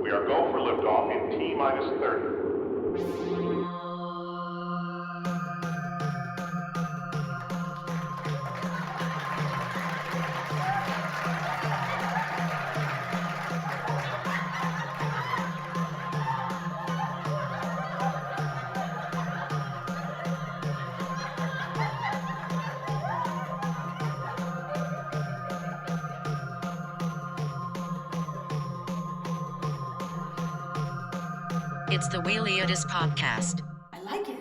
We are go for liftoff in T-minus 30. It's the Weiliotis podcast. I like it.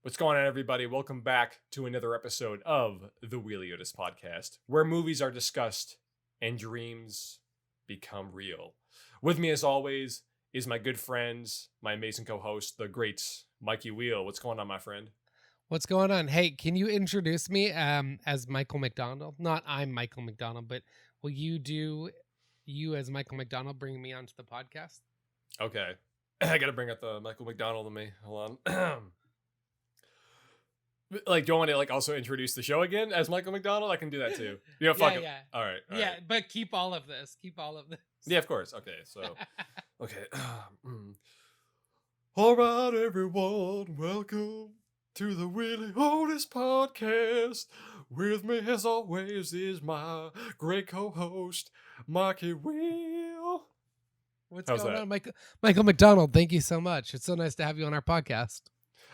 What's going on, everybody? Welcome back to another episode of the Weiliotis podcast, where movies are discussed and dreams become real. With me, as always, is my good friends, my amazing co-host, the great Mikey Wheel. What's going on, my friend? What's going on? Hey, can you introduce me as Michael McDonald? Not I'm Michael McDonald, but will you do you as Michael McDonald bring me onto the podcast? Okay. I gotta bring up the Michael McDonald in me. Hold on. Like, do you want me to also introduce the show again as Michael McDonald? I can do that too. Fuck it. Yeah. All right. But keep all of this. Yeah, of course. Okay, so okay. All right, everyone, welcome to the Weiliotis podcast. With me, as always, is my great co-host, Mikey Wheel. What's How's going that? on, Michael McDonald? Thank you so much. It's so nice to have you on our podcast.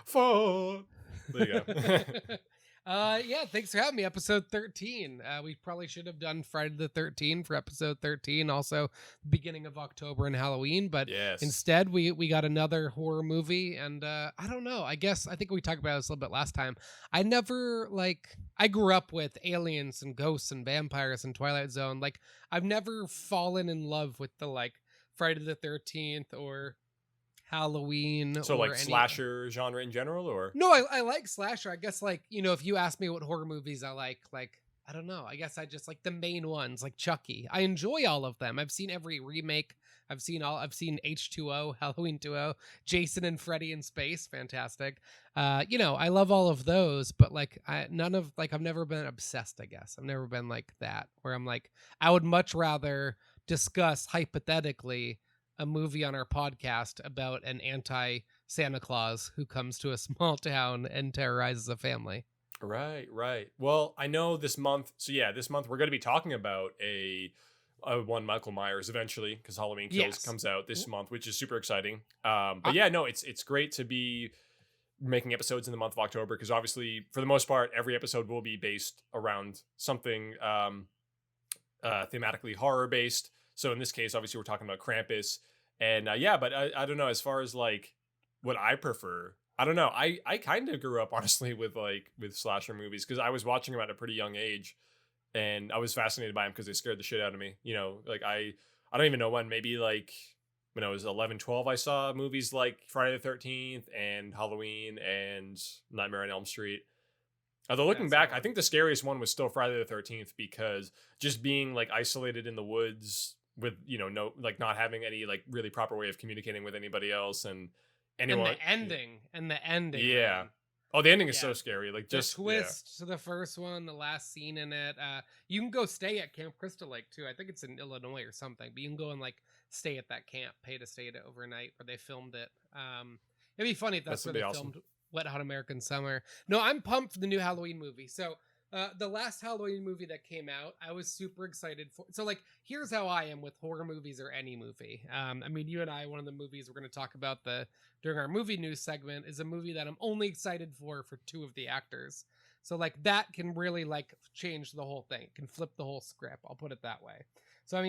Fun. There you go. Yeah, thanks for having me. Episode 13. We probably should have done Friday the 13th for episode 13. Also, beginning of October and Halloween, but Yes. instead we got another horror movie. And I don't know. I think we talked about this a little bit last time. I grew up with aliens and ghosts and vampires and Twilight Zone. Like, I've never fallen in love with the Friday the 13th or Halloween. So, or slasher genre in general, or? No, I like slasher. I guess, if you ask me what horror movies I like, I don't know. I guess I just like the main ones, like Chucky. I enjoy all of them. I've seen every remake. I've seen H2O, Halloween 2.0, Jason and Freddy in Space, fantastic. I love all of those, but I've never been obsessed, I guess. I've never been like that, where I'm like, I would much rather discuss hypothetically a movie on our podcast about an anti-Santa Claus who comes to a small town and terrorizes a family. Right. Well, I know this month. So yeah, this month we're going to be talking about a one Michael Myers eventually, because Halloween Kills comes out this month, which is super exciting. But yeah, no, it's great to be making episodes in the month of October, because obviously, for the most part, every episode will be based around something thematically horror based. So in this case, obviously, we're talking about Krampus. And but I don't know, as far as what I prefer, I don't know. I kind of grew up, honestly, with slasher movies, because I was watching them at a pretty young age, and I was fascinated by them because they scared the shit out of me. I don't even know when, maybe when I was 11, 12, I saw movies like Friday the 13th and Halloween and Nightmare on Elm Street. Although looking back, I think the scariest one was still Friday the 13th, because just being isolated in the woods with not having any really proper way of communicating with anybody else, and anyone. And the ending. Yeah. Man. Oh, the ending is so scary. The twist to the first one, the last scene in it. You can go stay at Camp Crystal Lake too. I think it's in Illinois or something. But you can go and stay at that camp, pay to stay at it overnight, where they filmed it. It'd be funny if that's where they filmed Wet Hot American Summer. No, I'm pumped for the new Halloween movie. So the last Halloween movie that came out, I was super excited for. So here's how I am with horror movies or any movie. You and I, one of the movies we're going to talk about during our movie news segment is a movie that I'm only excited for two of the actors. So that can really change the whole thing. It can flip the whole script. I'll put it that way. So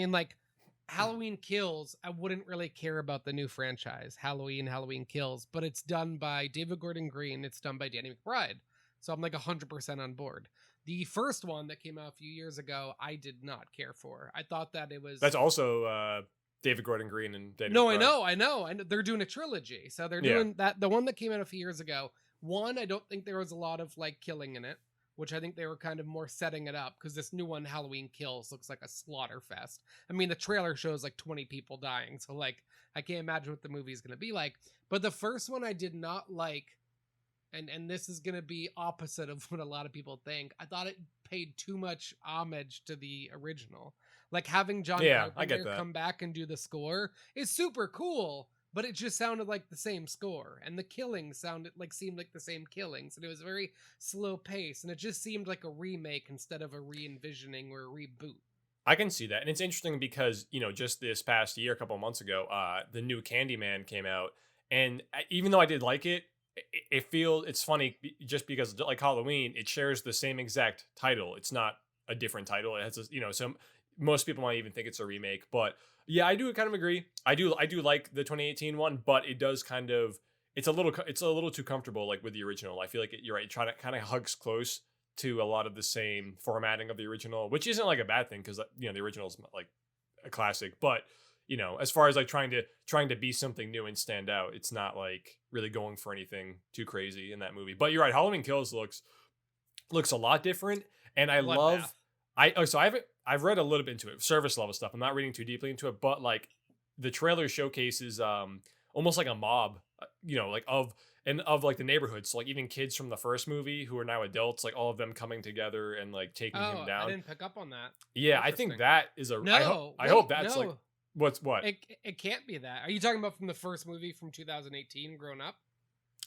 Halloween Kills, I wouldn't really care about the new franchise, Halloween Kills, but it's done by David Gordon Green. It's done by Danny McBride. So I'm 100% on board. The first one that came out a few years ago, I did not care for. I thought that it was... That's also David Gordon Green and Danny No, McBride. I know. They're doing a trilogy. So they're doing that. The one that came out a few years ago, one, I don't think there was a lot of killing in it, which I think they were kind of more setting it up, because this new one, Halloween Kills, looks like a slaughter fest. The trailer shows 20 people dying. So I can't imagine what the movie is going to be like. But the first one I did not like. And this is going to be opposite of what a lot of people think. I thought it paid too much homage to the original. Like having John Yeah, I get Carpenter that. come back and do the score is super cool, but it just sounded like the same score, and the killings seemed like the same killings, and it was very slow pace, and it just seemed like a remake instead of a re-envisioning or a reboot. I can see that. And it's interesting because, just this past year, a couple of months ago, the new Candyman came out. And even though I did like it, it's funny just because, like Halloween, it shares the same exact title. It's not a different title. It has, some, most people might even think it's a remake. But yeah, I do kind of agree. I do like the 2018 one, but it does kind of, it's a little too comfortable, like with the original. I feel like you're right. It kind of hugs close to a lot of the same formatting of the original, which isn't like a bad thing because the original is like a classic. But as far as like trying to be something new and stand out, it's not like really going for anything too crazy in that movie. But you're right, Halloween Kills looks a lot different, and I love. I've read a little bit into it, service level stuff. I'm not reading too deeply into it, but like the trailer showcases almost like a mob, like of like the neighborhood. So like even kids from the first movie who are now adults, like all of them coming together and like taking him down. I didn't pick up on that. Yeah, I think that is a. No, I hope that's like what. It can't be that. Are you talking about from the first movie from 2018, Grown Up?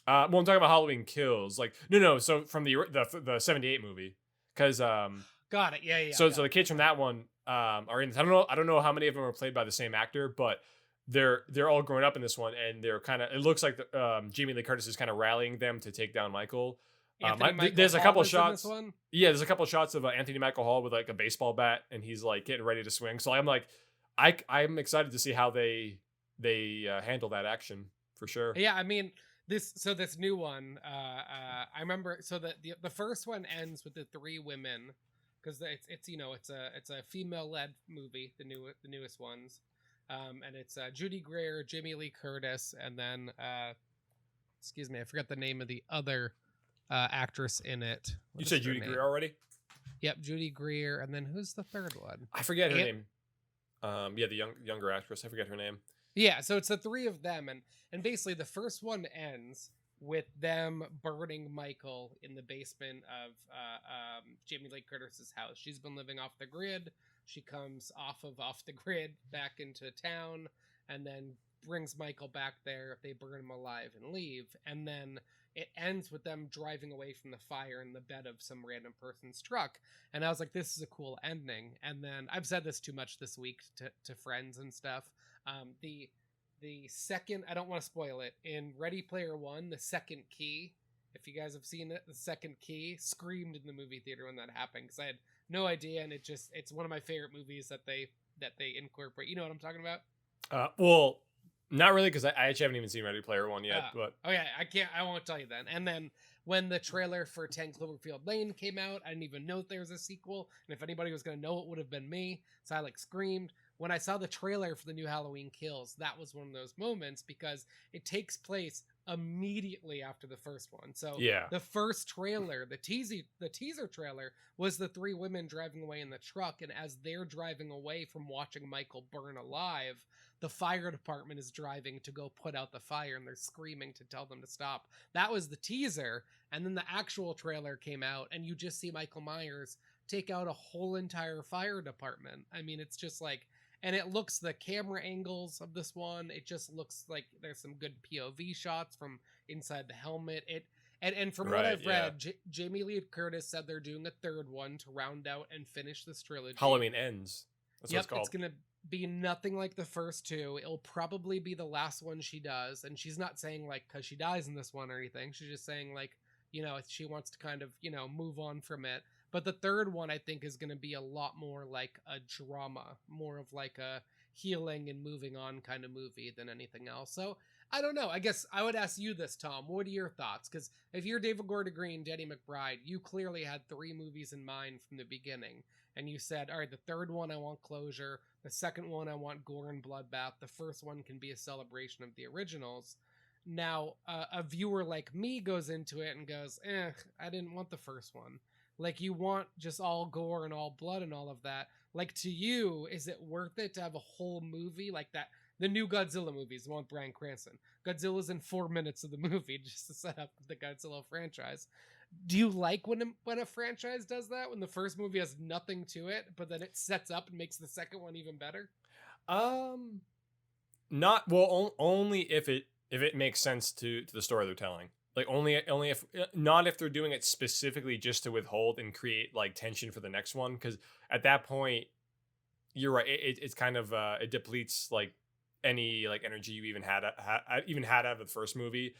Well, I'm talking about Halloween Kills. Like no. So from the 78 movie, because Got it. Yeah. So the kids from that one are in. I don't know how many of them are played by the same actor, but they're all grown up in this one, and they're kind of. It looks like Jamie Lee Curtis is kind of rallying them to take down Michael. There's a couple shots. Yeah, there's a couple shots of Anthony Michael Hall with like a baseball bat, and he's like getting ready to swing. So I'm like, I'm excited to see how they handle that action for sure. Yeah, I mean this new one. I remember. So the first one ends with the three women, because it's a female led movie, the newest ones, and it's Judy Greer, Jamie Lee Curtis, and then excuse me, I forgot the name of the other actress in it. You said Judy Greer already? Yep, Judy Greer, and then who's the third one? I forget her name. Yeah, the younger actress. I forget her name. Yeah, so it's the three of them, and basically the first one ends with them burning Michael in the basement of Jamie Lee Curtis's house. She's been living off the grid. She comes off the grid back into town, and then brings Michael back there. They burn him alive and leave, and then it ends with them driving away from the fire in the bed of some random person's truck. And I was like, this is a cool ending. And then I've said this too much this week to friends and stuff. The second, I don't want to spoil it, in Ready Player One, the second key, if you guys have seen it, the second key screamed in the movie theater when that happened, because I had no idea, and it's one of my favorite movies that they incorporate. You know what I'm talking about? Well, not really, because I actually haven't even seen Ready Player One yet. But okay, I won't tell you then. And then when the trailer for 10 Cloverfield Lane came out, I didn't even know there was a sequel, and if anybody was going to know, it would have been me, so I like screamed. When I saw the trailer for the new Halloween Kills, that was one of those moments, because it takes place immediately after the first one. So yeah, the first trailer, the teaser trailer, was the three women driving away in the truck, and as they're driving away from watching Michael burn alive, the fire department is driving to go put out the fire, and they're screaming to tell them to stop. That was the teaser, and then the actual trailer came out, and you just see Michael Myers take out a whole entire fire department. I mean, it's just like, and it looks, the camera angles of this one, it just looks like there's some good POV shots from inside the helmet. And from what I've read, Jamie Lee Curtis said they're doing a third one to round out and finish this trilogy. Halloween Ends. That's what it's called. It's going to be nothing like the first two. It'll probably be the last one she does. And she's not saying like because she dies in this one or anything. She's just saying like, she wants to kind of, move on from it. But the third one, I think, is going to be a lot more like a drama, more of like a healing and moving on kind of movie than anything else. So I don't know. I guess I would ask you this, Tom. What are your thoughts? Because if you're David Gordon Green, Danny McBride, you clearly had three movies in mind from the beginning. And you said, all right, the third one, I want closure. The second one, I want gore and bloodbath. The first one can be a celebration of the originals. Now, a viewer like me goes into it and goes, I didn't want the first one. Like, you want just all gore and all blood and all of that. Like, to you, is it worth it to have a whole movie like that? The new Godzilla movies, the one with Bryan Cranston. Godzilla's in 4 minutes of the movie just to set up the Godzilla franchise. Do you like when a franchise does that? When the first movie has nothing to it, but then it sets up and makes the second one even better? Um, Not well, only if it makes sense to the story they're telling. Like only if not if they're doing it specifically just to withhold and create like tension for the next one. Because at that point, you're right. It's kind of it depletes like any like energy you even had out of the first movie.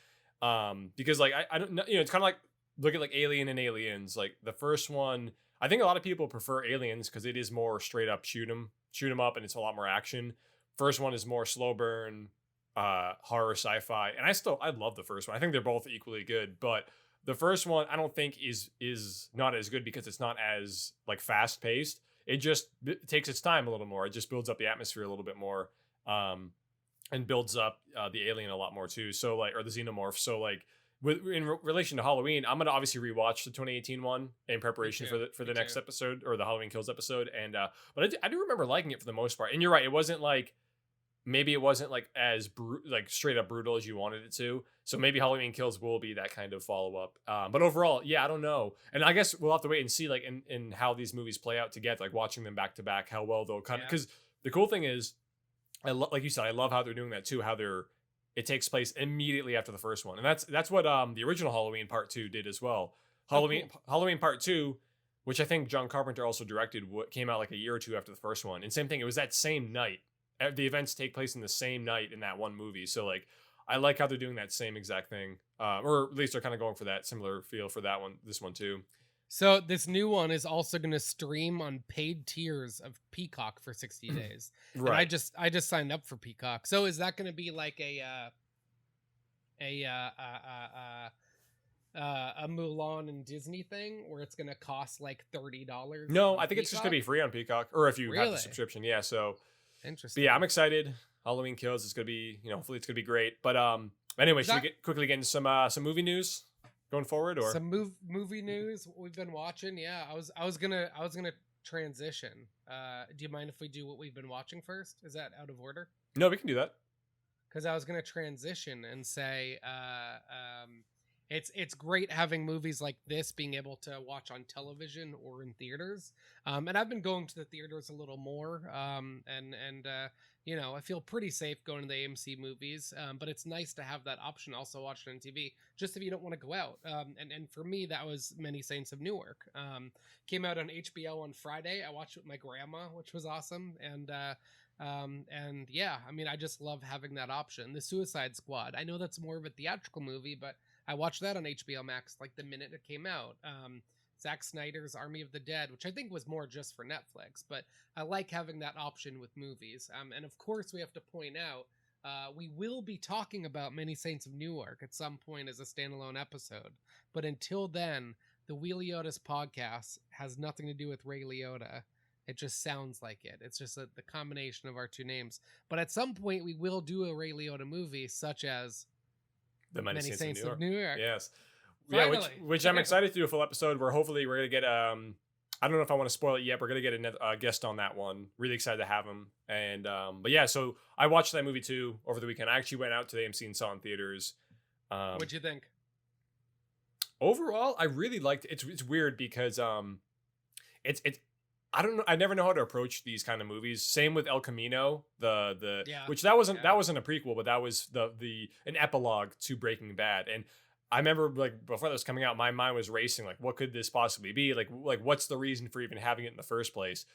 Because like I don't know, it's kind of like look at like Alien and Aliens. Like the first one, I think a lot of people prefer Aliens because it is more straight up shoot 'em up, and it's a lot more action. First one is more slow burn, horror sci-fi, and I love the first one. I think they're both equally good, but the first one I don't think is not as good because it's not as like fast paced. It just takes its time a little more. It just builds up the atmosphere a little bit more, um, and builds up the alien a lot more too. So like, or the xenomorph. So like, relation to Halloween, I'm gonna obviously rewatch the 2018 one in preparation for the next episode or the Halloween Kills episode. And but I do remember liking it for the most part. And you're right, it wasn't like maybe it wasn't like as like straight up brutal as you wanted it to. So maybe Halloween Kills will be that kind of follow up. But overall, yeah, I don't know. And I guess we'll have to wait and see like in how these movies play out together, like watching them back to back, how well they'll kind of, because the cool thing is, like you said, I love how they're doing that too. How it takes place immediately after the first one, and that's what the original Halloween Part 2 did as well. Halloween Part 2, which I think John Carpenter also directed, came out like a year or two after the first one, and same thing. It was that same night. The events take place in the same night in that one movie. So like, I like how they're doing that same exact thing, or at least they're kind of going for that similar feel for that one, this one too. So this new one is also going to stream on paid tiers of Peacock for 60 days. Right. And I just signed up for Peacock. So is that going to be like a Mulan and Disney thing where it's going to cost like $30? No, I think it's just going to be free on Peacock, or if you have the subscription. Yeah. So interesting. But yeah, I'm excited. Halloween Kills is going to be, hopefully it's going to be great. But anyway, should we quickly get into some movie news going forward, or some movie news we've been watching? Yeah, I was gonna transition. Do you mind if we do what we've been watching first? Is that out of order? No, we can do that. Because I was gonna transition and say, it's great having movies like this being able to watch on television or in theaters. And I've been going to the theaters a little more. I feel pretty safe going to the AMC movies. But it's nice to have that option also watching on TV, just if you don't want to go out. And for me, that was Many Saints of Newark. Came out on HBO on Friday. I watched it with my grandma, which was awesome. And yeah, I mean, I just love having that option. The Suicide Squad, I know that's more of a theatrical movie, but I watched that on HBO Max like the minute it came out. Zack Snyder's Army of the Dead, which I think was more just for Netflix, but I like having that option with movies. And of course, we have to point out, we will be talking about Many Saints of Newark at some point as a standalone episode. But until then, the Weiliotis podcast has nothing to do with Ray Liotta. It just sounds like it. It's just the combination of our two names. But at some point, we will do a Ray Liotta movie, such as The Many Saints of New York. Yes. Finally. Yeah, which I'm excited to do a full episode where hopefully we're going to get, I don't know if I want to spoil it yet. We're going to get a guest on that one. Really excited to have him. And, but yeah, so I watched that movie too over the weekend. I actually went out to the AMC and saw it in theaters. What'd you think? Overall, I really liked it. It's weird because, it's, I don't know. I never know how to approach these kind of movies. Same with El Camino, which that wasn't a prequel, but that was an epilogue to Breaking Bad. And I remember like before that was coming out, my mind was racing. Like, what could this possibly be? Like what's the reason for even having it in the first place?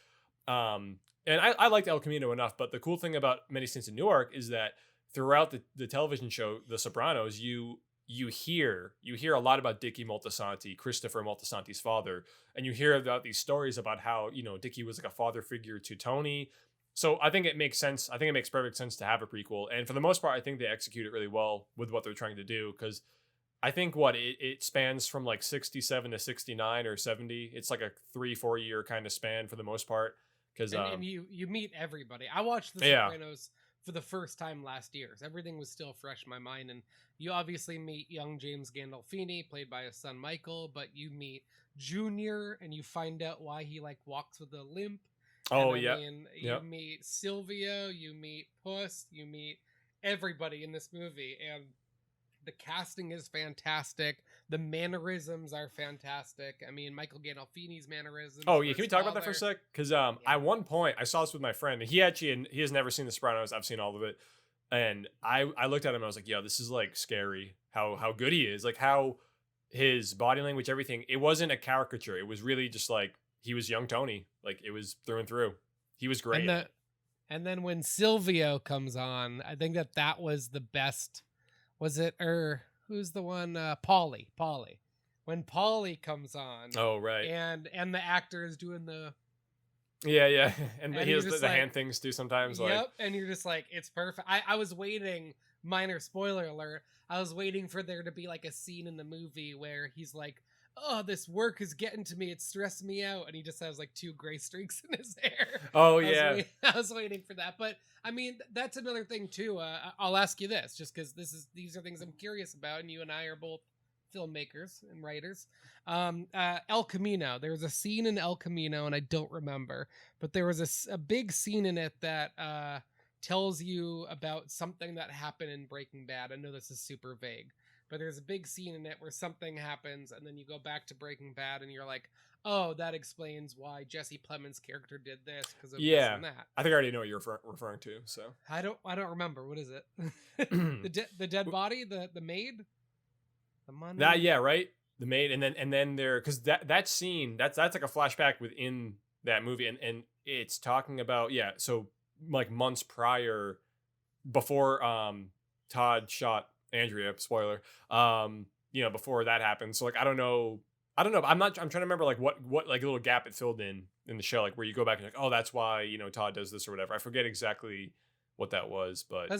And I liked El Camino enough. But the cool thing about Many Saints of Newark is that throughout the television show The Sopranos, you hear a lot about Dickie Moltisanti, Christopher Moltisanti's father, and you hear about these stories about how, Dickie was like a father figure to Tony. So I think it makes sense. I think it makes perfect sense to have a prequel. And for the most part, I think they execute it really well with what they're trying to do. Because I think it spans from like 67 to 69 or 70. It's like a 3-4 year kind of span for the most part. Because and you meet everybody. I watched The Sopranos for the first time last year. So everything was still fresh in my mind. And you obviously meet young James Gandolfini, played by his son Michael, but you meet Junior and you find out why he like walks with a limp. Oh, and, yeah. You meet Silvio, you meet Puss, you meet everybody in this movie. And the casting is fantastic. The mannerisms are fantastic. I mean, Michael Gandolfini's mannerisms. Oh for yeah, can we his talk about that for a father. sec? Because at one point I saw this with my friend, and he has never seen The Sopranos. I've seen all of it, and I looked at him and I was like, yo, this is like scary. How good he is, like how his body language, everything. It wasn't a caricature. It was really just like he was young Tony. Like it was through and through. He was great. And then when Silvio comes on, I think that was the best. Was it who's the one? Paulie. When Paulie comes on. Oh right. And the actor is doing the. Yeah, and he has the like, hand things too sometimes. Yep, like, and you're just like, it's perfect. I was waiting. Minor spoiler alert. I was waiting for there to be like a scene in the movie where he's like, oh, this work is getting to me. It's stressing me out. And he just has like 2 gray streaks in his hair. Oh, yeah. I was waiting for that. But I mean, that's another thing too. I'll ask you this just because these are things I'm curious about. And you and I are both filmmakers and writers. El Camino. There was a scene in El Camino and I don't remember, but there was a big scene in it that tells you about something that happened in Breaking Bad. I know this is super vague. But there's a big scene in it where something happens, and then you go back to Breaking Bad, and you're like, "Oh, that explains why Jesse Plemons' character did this because of this and that." I think I already know what you're referring to. So I don't remember. What is it? the dead body, the maid, the money. Right. The maid, and then there because that scene that's like a flashback within that movie, and it's talking about so like months prior, before Todd shot Andrea, spoiler, before that happened. So like I don't know. I'm trying to remember like what like little gap it filled in the show, like where you go back and like, oh, that's why Todd does this or whatever. I forget exactly what that was, but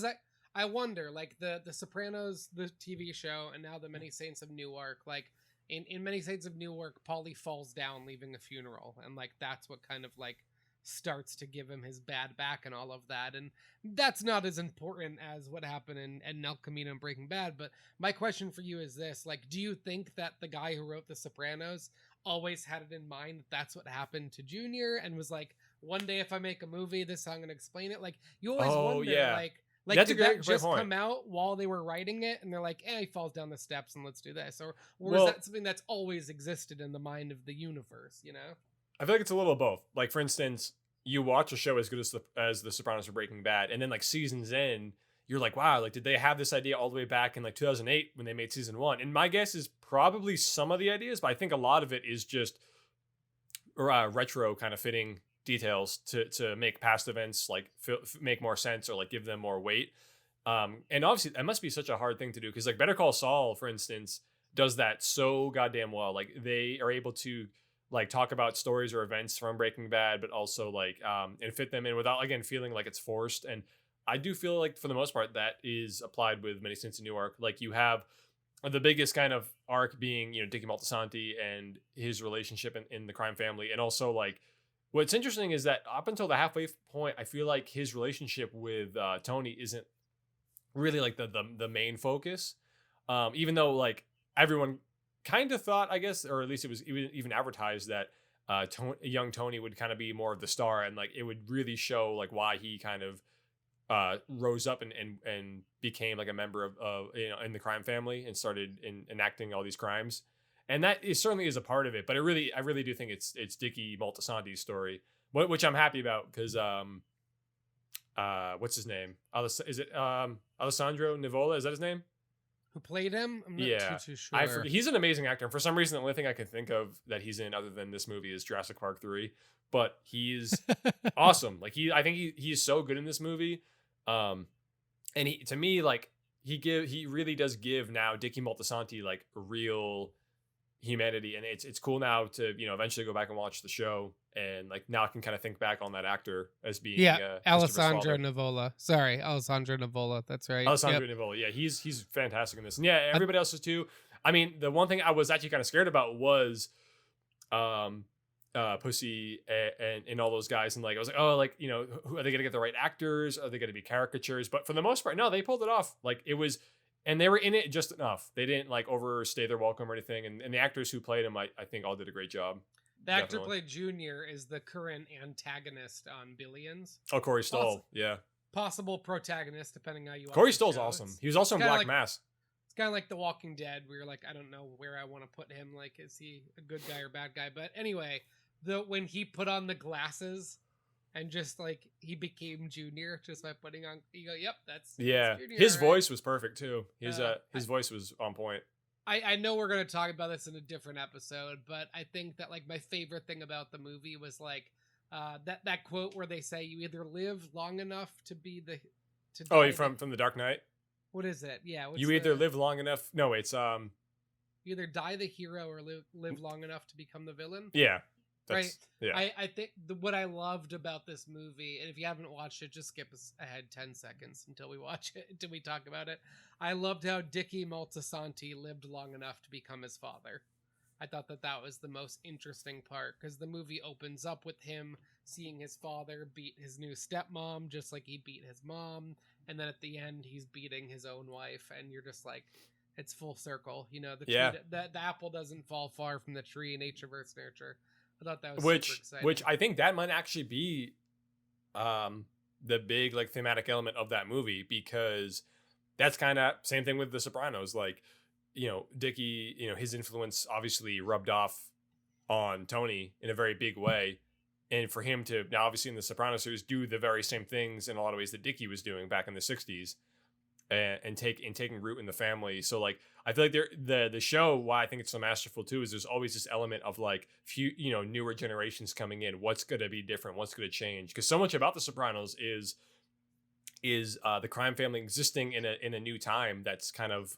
I wonder, like the Sopranos, the TV show, and now the Many Saints of Newark, like in Many Saints of Newark, Paulie falls down leaving a funeral, and like that's what kind of like starts to give him his bad back and all of that, and that's not as important as what happened in El Camino and Breaking Bad. But my question for you is this: like, do you think that the guy who wrote The Sopranos always had it in mind that that's what happened to Junior, and was like, one day if I make a movie, this I'm gonna explain it? Like, you always wonder, like that's did a great that just point. come out while they were writing it, and they're like, he falls down the steps, and let's do this, or is that something that's always existed in the mind of the universe? I feel like it's a little of both. Like, for instance, you watch a show as good as The Sopranos or Breaking Bad, and then like seasons in, you're like, wow, like did they have this idea all the way back in like 2008 when they made season 1? And my guess is probably some of the ideas, but I think a lot of it is just retro kind of fitting details to make past events like make more sense or like give them more weight. And obviously that must be such a hard thing to do because like Better Call Saul, for instance, does that so goddamn well. Like they are able to like talk about stories or events from Breaking Bad, but also like and fit them in without again feeling like it's forced. And I do feel like for the most part that is applied with Many Saints of Newark. Like you have the biggest kind of arc being Dickie Moltisanti and his relationship in the crime family, and also like what's interesting is that up until the halfway point, I feel like his relationship with Tony isn't really like the main focus, even though like everyone kind of thought, I guess, or at least it was even advertised that young Tony would kind of be more of the star, and like it would really show like why he kind of rose up and became like a member of in the crime family and started enacting all these crimes. And that certainly is a part of it, but I really do think it's Dickie Moltisanti's story, which I'm happy about because what's his name? Is it Alessandro Nivola? Is that his name? Who played him? I'm not too sure. I forget. He's an amazing actor. And for some reason, the only thing I can think of that he's in other than this movie is Jurassic Park 3. But he's awesome. Like I think he's so good in this movie. And he, to me, like he really does give now Dickie Moltisanti like real humanity, and it's cool now to eventually go back and watch the show, and like now I can kind of think back on that actor as being Alessandro Nivola. Sorry, Alessandro Nivola. That's right. Alessandro Nivola. Yeah, he's fantastic in this, and yeah, everybody else is too. I mean, the one thing I was actually kind of scared about was Pussy and all those guys, and like I was like, oh, like are they gonna get the right actors? Are they gonna be caricatures? But for the most part, no, they pulled it off. Like it was. And they were in it just enough. They didn't like overstay their welcome or anything. And the actors who played him, I think all did a great job. The actor played Junior is the current antagonist on Billions. Oh, Corey Stoll. Yeah. Possible protagonist, depending on how you watch. Corey Stoll's awesome. He was also in Black like, Mass. It's kind of like The Walking Dead. We were like, I don't know where I want to put him. Like, is he a good guy or bad guy? But anyway, when he put on the glasses and just like he became Junior just by putting on, you go, yep, that's Junior, his right? voice was perfect too. His voice was on point. I know we're gonna talk about this in a different episode, but I think that like my favorite thing about the movie was like that quote where they say you either live long enough to be the from The Dark Knight. What is it? Yeah, you either live long enough. No, it's you either die the hero or live long enough to become the villain. Yeah, right. Yeah, I think what I loved about this movie, and if you haven't watched it, just skip ahead 10 seconds until we watch it, until we talk about it. I loved how Dickie Moltisanti lived long enough to become his father. I thought that was the most interesting part, because the movie opens up with him seeing his father beat his new stepmom just like he beat his mom, and then at the end he's beating his own wife, and you're just like, it's full circle. You know, the apple doesn't fall far from the tree. Nature versus nurture. I thought that was super exciting. Which I think that might actually be the big like thematic element of that movie, because that's kind of same thing with The Sopranos. Like, you know, Dickie, you know, his influence obviously rubbed off on Tony in a very big way. And for him to now, obviously in The Sopranos series, do the very same things in a lot of ways that Dickie was doing back in the 60s and taking root in the family. So like, I feel like the show, why I think it's so masterful too, is there's always this element of like newer generations coming in. What's going to be different? What's going to change? Because so much about The Sopranos is the crime family existing in a new time that's kind of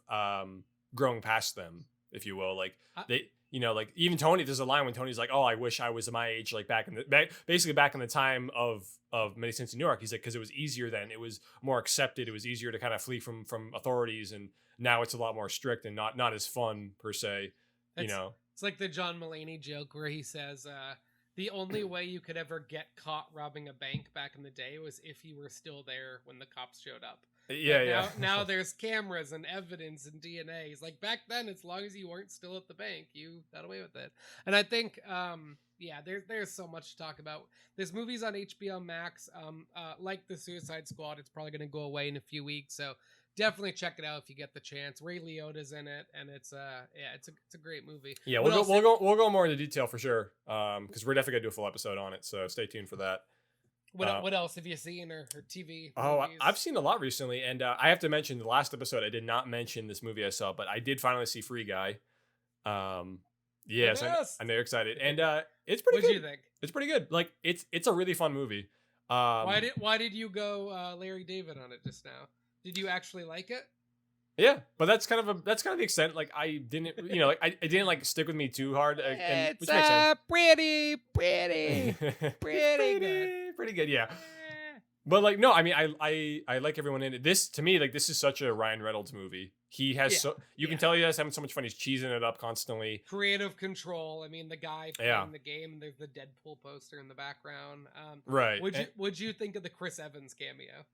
growing past them, if you will. Like they, you know, like even Tony, there's a line when Tony's like, "Oh, I wish I was my age, like back in the time of Many Saints in New York." He's like, because it was easier then, it was more accepted, it was easier to kind of flee from authorities, and now it's a lot more strict and not as fun per se. It's like the John Mulaney joke where he says, the only way you could ever get caught robbing a bank back in the day was if you were still there when the cops showed up. Now there's cameras and evidence and DNA. He's like, back then, as long as you weren't still at the bank, you got away with it. And I think, there's so much to talk about. This movie's on HBO Max. Like The Suicide Squad, it's probably going to go away in a few weeks. So definitely check it out if you get the chance. Ray Liotta's in it, and it's a great movie. Yeah, we'll go more into detail for sure. Because we're definitely gonna do a full episode on it. So stay tuned for that. What else have you seen or TV? I've seen a lot recently, and I have to mention the last episode. I did not mention this movie I saw, but I did finally see Free Guy. Yes, I know you're excited, and it's pretty good. What did you think? It's pretty good. Like it's a really fun movie. Why did you go Larry David on it just now? Did you actually like it? Yeah, but that's kind of the extent. Like I didn't, I didn't like stick with me too hard. It's pretty good. Pretty good, yeah. But like, no, I mean, I like everyone in it. This to me, like, this is such a Ryan Reynolds movie. He has you can tell he has having so much fun. He's cheesing it up constantly. Creative control. I mean, the guy playing the game. There's the Deadpool poster in the background. Right. What'd you think of the Chris Evans cameo?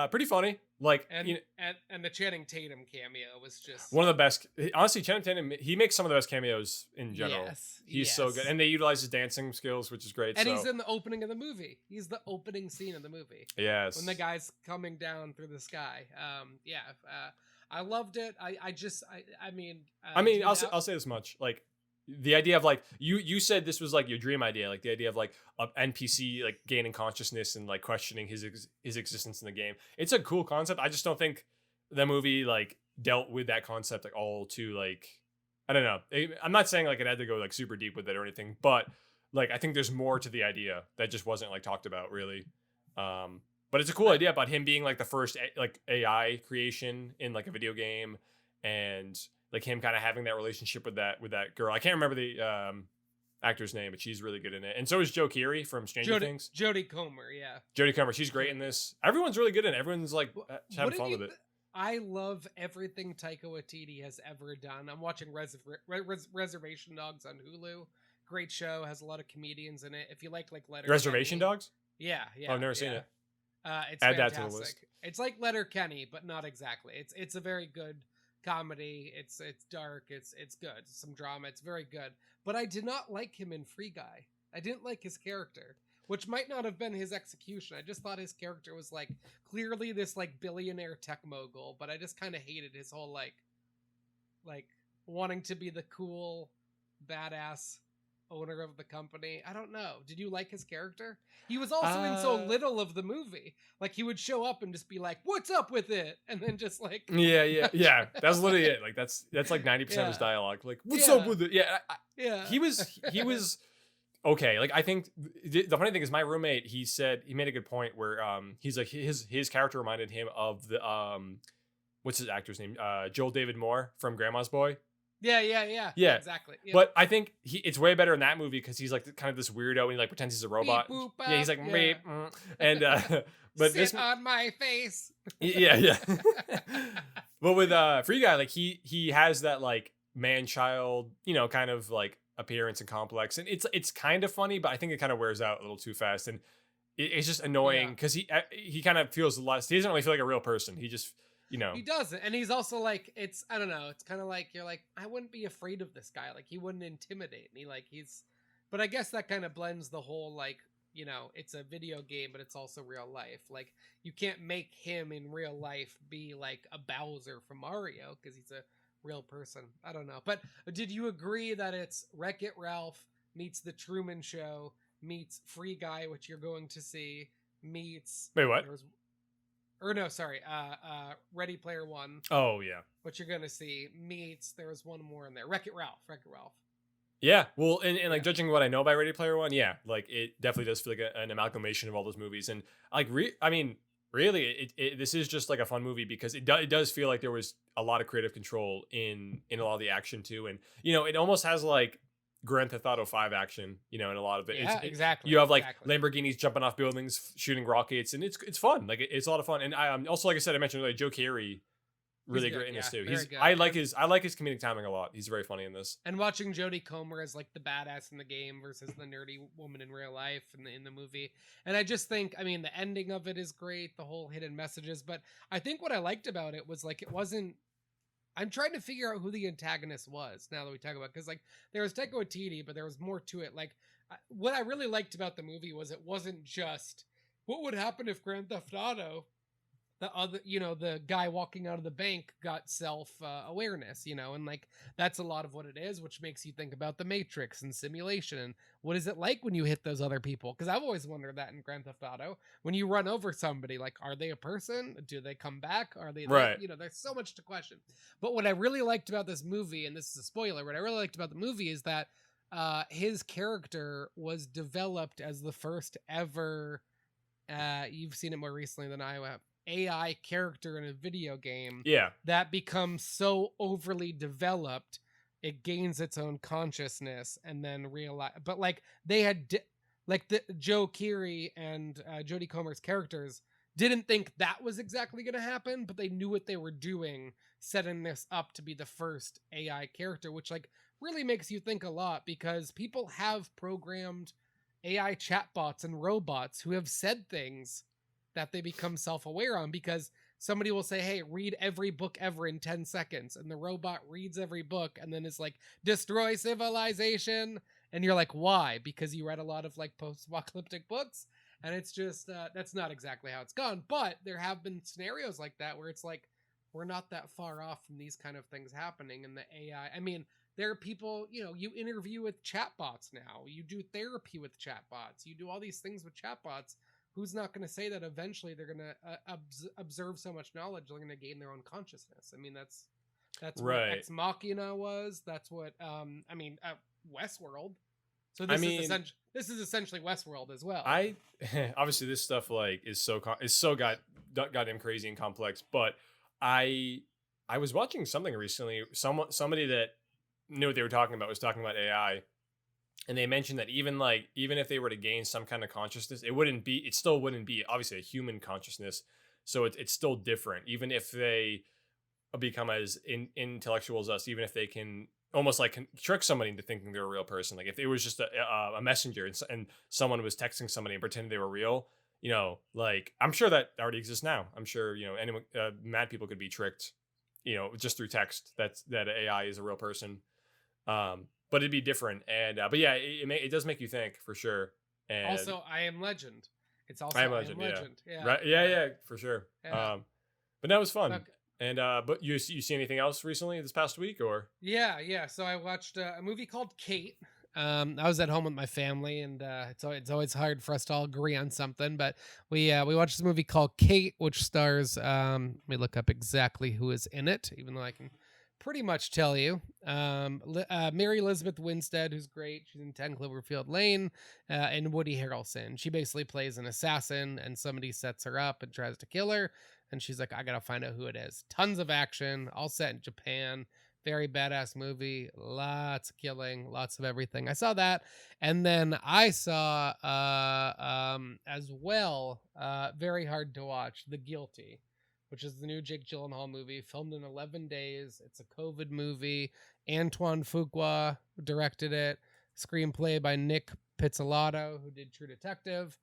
Pretty funny. Like, and the Channing Tatum cameo was just one of the best. Honestly, Channing Tatum, he makes some of the best cameos in general. He's so good, and they utilize his dancing skills, which is great. And he's in the opening of the movie. He's the opening scene of the movie. Yes, when the guy's coming down through the sky. I loved it. I mean, I'll say this much. Like, the idea of like you said this was like your dream idea, like the idea of like a NPC like gaining consciousness and like questioning his existence in the game. It's a cool concept. I just don't think the movie like dealt with that concept like all too like, I don't know. I'm not saying like it had to go like super deep with it or anything, but like I think there's more to the idea that just wasn't like talked about really. But it's a cool idea about him being like the first like AI creation in like a video game, and like him kind of having that relationship with that girl. I can't remember the actor's name, but she's really good in it. And so is Joe Keery from Stranger Things. Jodie Comer, yeah. Jodie Comer, she's great in this. Everyone's really good in it. Everyone's like having fun with it. I love everything Taika Waititi has ever done. I'm watching Reservation Dogs on Hulu. Great show, has a lot of comedians in it. If you like Letterkenny. Reservation Dogs? Yeah. I've never seen it. It's Add fantastic. That to the list. It's like Letterkenny, but not exactly. It's a very good comedy. It's dark. It's good. Some drama. It's very good. But I did not like him in Free Guy. I didn't like his character. which might not have been his execution. I just thought his character was like clearly this like billionaire tech mogul, but I just kind of hated his whole like wanting to be the cool badass owner of the company. I don't know. Did you like his character? He was also in so little of the movie. Like he would show up and just be like, "What's up with it?" And then just like yeah. That's literally it. Like that's like 90% of his dialogue. Like, what's up with it? Yeah. He was okay. Like I think the funny thing is my roommate, he said he made a good point where he's like his character reminded him of the what's his actor's name? Joel David Moore from Grandma's Boy. Yeah, exactly. Yeah. But I think it's way better in that movie because he's like kind of this weirdo and he like pretends he's a robot. Beep, boop, yeah, he's like yeah. and but Sit this on my face. yeah. But with Free Guy, like he has that like man child, kind of like appearance and complex, and it's kind of funny, but I think it kind of wears out a little too fast, and it's just annoying because he kind of feels less. He doesn't really feel like a real person. He just he doesn't, and he's also like I don't know. It's kind of like you're like I wouldn't be afraid of this guy. Like he wouldn't intimidate me. Like but I guess that kind of blends the whole like it's a video game, but it's also real life. Like you can't make him in real life be like a Bowser from Mario because he's a real person. I don't know. But did you agree that it's Wreck-It Ralph meets The Truman Show meets Free Guy, which you're going to see, meets wait what? Ready Player One. Oh yeah. What you're gonna see meets there was one more in there. Wreck-It Ralph. Yeah, well, and like judging what I know by Ready Player One, yeah, like it definitely does feel like an amalgamation of all those movies, and like really, this is just like a fun movie because it does feel like there was a lot of creative control in a lot of the action too, and it almost has like Grand Theft Auto 5 action, in a lot of it. Yeah, exactly. You have like Lamborghinis jumping off buildings, shooting rockets, and it's fun. Like it's a lot of fun, and I also like I said, I mentioned like Joe Carey. Really great in this too. I like his comedic timing a lot. He's very funny in this. And watching Jodie Comer as like the badass in the game versus the nerdy woman in real life in the movie. And I just think, I mean, the ending of it is great, the whole hidden messages. But I think what I liked about it was like it wasn't. I'm trying to figure out who the antagonist was now that we talk about because like there was Taika Waititi, but there was more to it. Like what I really liked about the movie was it wasn't just what would happen if Grand Theft Auto. The guy walking out of the bank got self-awareness, and like that's a lot of what it is, which makes you think about the Matrix and simulation and what is it like when you hit those other people? Because I've always wondered that in Grand Theft Auto, when you run over somebody, like, are they a person? Do they come back? Are they, right? There's so much to question. But what I really liked about this movie, and this is a spoiler, what I really liked about the movie is that his character was developed as the first ever, you've seen it more recently than I have, AI character in a video game that becomes so overly developed it gains its own consciousness and then realize. But like they had like the Joe Keery and Jodie Comer's characters didn't think that was exactly going to happen, but they knew what they were doing, setting this up to be the first AI character, which like really makes you think a lot because people have programmed AI chatbots and robots who have said things that they become self-aware on because somebody will say, hey, read every book ever in 10 seconds. And the robot reads every book and then it's like, destroy civilization. And you're like, why? Because you read a lot of like post-apocalyptic books. And it's just, that's not exactly how it's gone. But there have been scenarios like that where it's like, we're not that far off from these kind of things happening in the AI. I mean, there are people, you interview with chatbots now. You do therapy with chatbots. You do all these things with chatbots. Who's not going to say that eventually they're going to observe so much knowledge they're going to gain their own consciousness? I mean, that's right. What Ex Machina was. That's what Westworld. So this is essentially Westworld as well. Obviously this stuff like is so goddamn crazy and complex. But I was watching something recently. Somebody that knew what they were talking about was talking about AI. And they mentioned that even if they were to gain some kind of consciousness, it still wouldn't be obviously a human consciousness. So it's still different. Even if they become as intellectual as us, even if they can almost like trick somebody into thinking they're a real person. Like if it was just a messenger and someone was texting somebody and pretending they were real, like I'm sure that already exists now. I'm sure, anyone, mad people could be tricked, just through text that AI is a real person. But it'd be different. And, but yeah, it does make you think for sure. And Also, I Am Legend. It's also I Am Legend, yeah. Legend. Yeah. Right? Yeah, for sure. Yeah. But that was fun. Look, And but you see anything else recently this past week or? yeah. So I watched a movie called Kate. I was at home with my family, and it's always hard for us to all agree on something. But we watched this movie called Kate, which stars let me look up exactly who is in it, even though I can pretty much tell you. Mary Elizabeth Winstead, who's great. She's in 10 Cloverfield Lane, and Woody Harrelson. She basically plays an assassin, and somebody sets her up and tries to kill her. And she's like, I gotta find out who it is. Tons of action, all set in Japan. Very badass movie. Lots of killing, lots of everything. I saw that. And then I saw as well, very hard to watch, The Guilty, which is the new Jake Gyllenhaal movie, filmed in 11 days. It's a COVID movie. Antoine Fuqua directed it. Screenplay by Nick Pizzolatto, who did True Detective.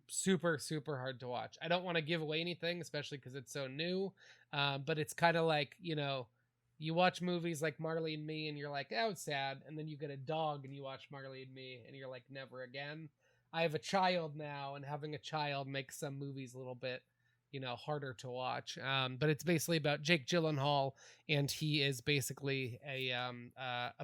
Super hard to watch. I don't want to give away anything, especially because it's so new, but it's kind of like, you watch movies like Marley and Me and you're like, oh, it's sad, and then you get a dog and you watch Marley and Me and you're like, never again. I have a child now, and having a child makes some movies a little bit harder to watch. But it's basically about Jake Gyllenhaal, and he is basically a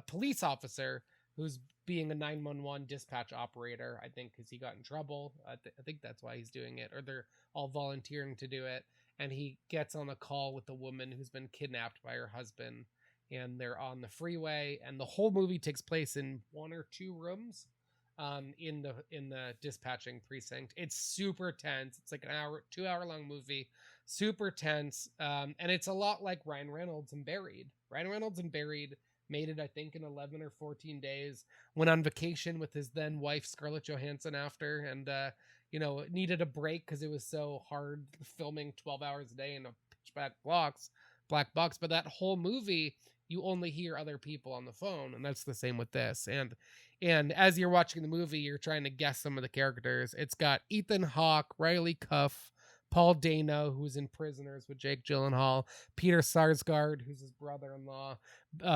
police officer who's being a 911 dispatch operator, I think, because he got in trouble. I think that's why he's doing it, or they're all volunteering to do it. And he gets on a call with a woman who's been kidnapped by her husband, and they're on the freeway. And the whole movie takes place in 1 or 2 rooms, in the dispatching precinct. It's super tense. It's like 2 hour long movie, super tense. And it's a lot like Ryan Reynolds and Buried. Ryan Reynolds and Buried made it, I think, in 11 or 14 days, went on vacation with his then wife, Scarlett Johansson, after, and, needed a break because it was so hard filming 12 hours a day in a pitch black box. But that whole movie, you only hear other people on the phone, and that's the same with this. And as you're watching the movie, you're trying to guess some of the characters. It's got Ethan Hawke, Riley Cuff, Paul Dano, who's in Prisoners with Jake Gyllenhaal, Peter Sarsgaard, who's his brother-in-law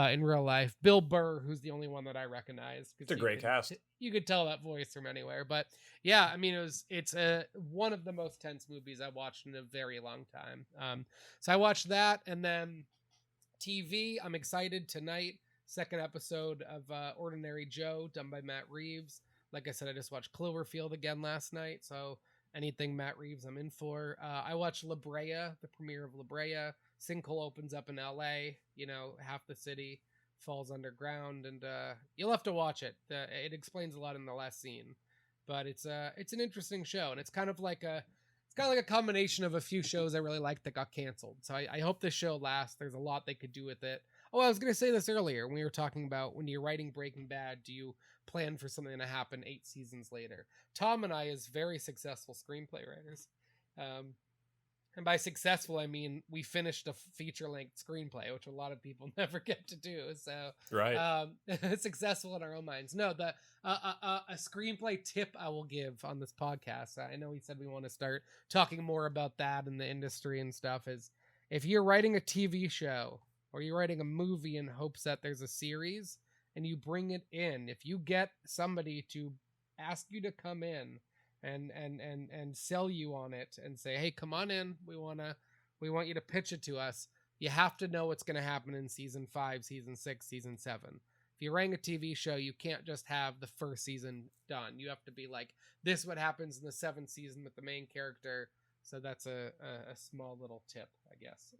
in real life, Bill Burr, who's the only one that I recognize. It's a great cast. You could tell that voice from anywhere. But yeah, I mean, it's one of the most tense movies I've watched in a very long time. So I watched that, and then TV, I'm excited tonight. Second episode of Ordinary Joe, done by Matt Reeves. Like I said, I just watched Cloverfield again last night, so anything Matt Reeves I'm in for. I watched La Brea, the premiere of La Brea. Sinkhole opens up in LA. Half the city falls underground, and you'll have to watch it. It explains a lot in the last scene, but it's an interesting show, and it's kind of like a combination of a few shows I really liked that got canceled. So I hope this show lasts. There's a lot they could do with it. Oh, I was going to say this earlier when we were talking about when you're writing Breaking Bad, do you plan for something to happen 8 seasons later? Tom and I, as very successful screenplay writers, and by successful, I mean we finished a feature-length screenplay, which a lot of people never get to do. So, right, successful in our own minds. No, a screenplay tip I will give on this podcast. I know we said we want to start talking more about that in the industry and stuff. Is if you're writing a TV show or you're writing a movie in hopes that there's a series and you bring it in, if you get somebody to ask you to come in and sell you on it and say, hey, come on in, we want you to pitch it to us, you have to know what's going to happen in season 5, season 6, season 7. If you're writing a TV show, you can't just have the first season done. You have to be like, this is what happens in the 7th season with the main character. So that's a small little tip, I guess.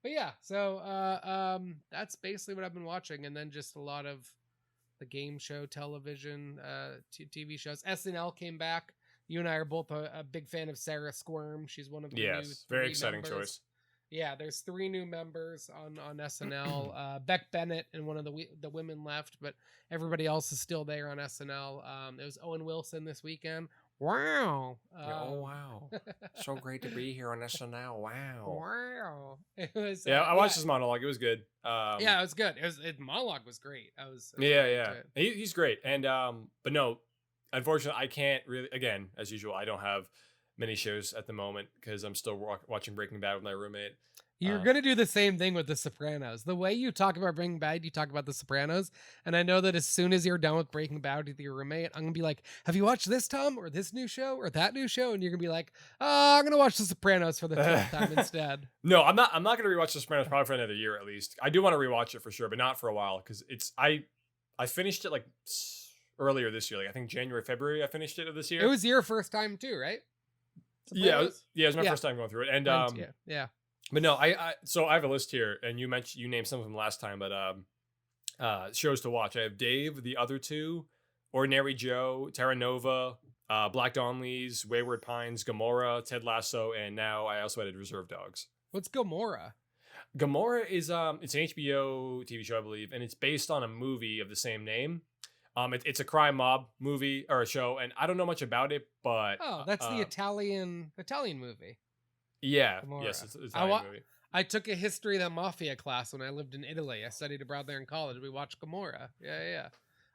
But yeah, so that's basically what I've been watching, and then just a lot of the game show television, TV shows. SNL came back. You and I are both a big fan of Sarah Squirm. She's one of the new very exciting members. choice. Yeah, there's 3 new members on SNL. Beck Bennett and one of the women left, but everybody else is still there on SNL. It was Owen Wilson this weekend. Wow. Wow. So great to be here on SNL. Wow. It was, I watched his monologue. It was good. Yeah, it was good. His monologue was great. He's great. And, but no, unfortunately, I can't really, again, as usual, I don't have many shows at the moment because I'm still watching Breaking Bad with my roommate. You're Uh, gonna do the same thing with The Sopranos. The way you talk about Breaking Bad, you talk about The Sopranos, and I know that as soon as you're done with Breaking Bad with your roommate, I'm gonna be like, "Have you watched this, Tom, or this new show, or that new show?" And you're gonna be like, "Oh, I'm gonna watch The Sopranos for the 12th time instead." no, I'm not. I'm not going to rewatch The Sopranos probably for another year at least. I do want to rewatch it for sure, but not for a while because I finished it like earlier this year. Like I think January, February. I finished it of this year. It was your first time too, right? Yeah, Sopranos? yeah. It was my Yeah. first time going through it, and Yeah, yeah. but no, so I have a list here, and you named some of them last time, but shows to watch. I have Dave, the other two, Ordinary Joe, Terra Nova, Black Donnelly's, Wayward Pines, Gomorrah, Ted Lasso, and now I also added Reserve Dogs. What's Gomorrah? Gomorrah is it's an HBO TV show, I believe, and it's based on a movie of the same name. It's a crime mob movie or a show, and I don't know much about it, but Oh, that's the Italian movie. yeah, Gomorrah. yes, it's I a wa- movie. I took a history of the mafia class when I lived in Italy. I studied abroad there in college. We watched Gomorrah. Yeah.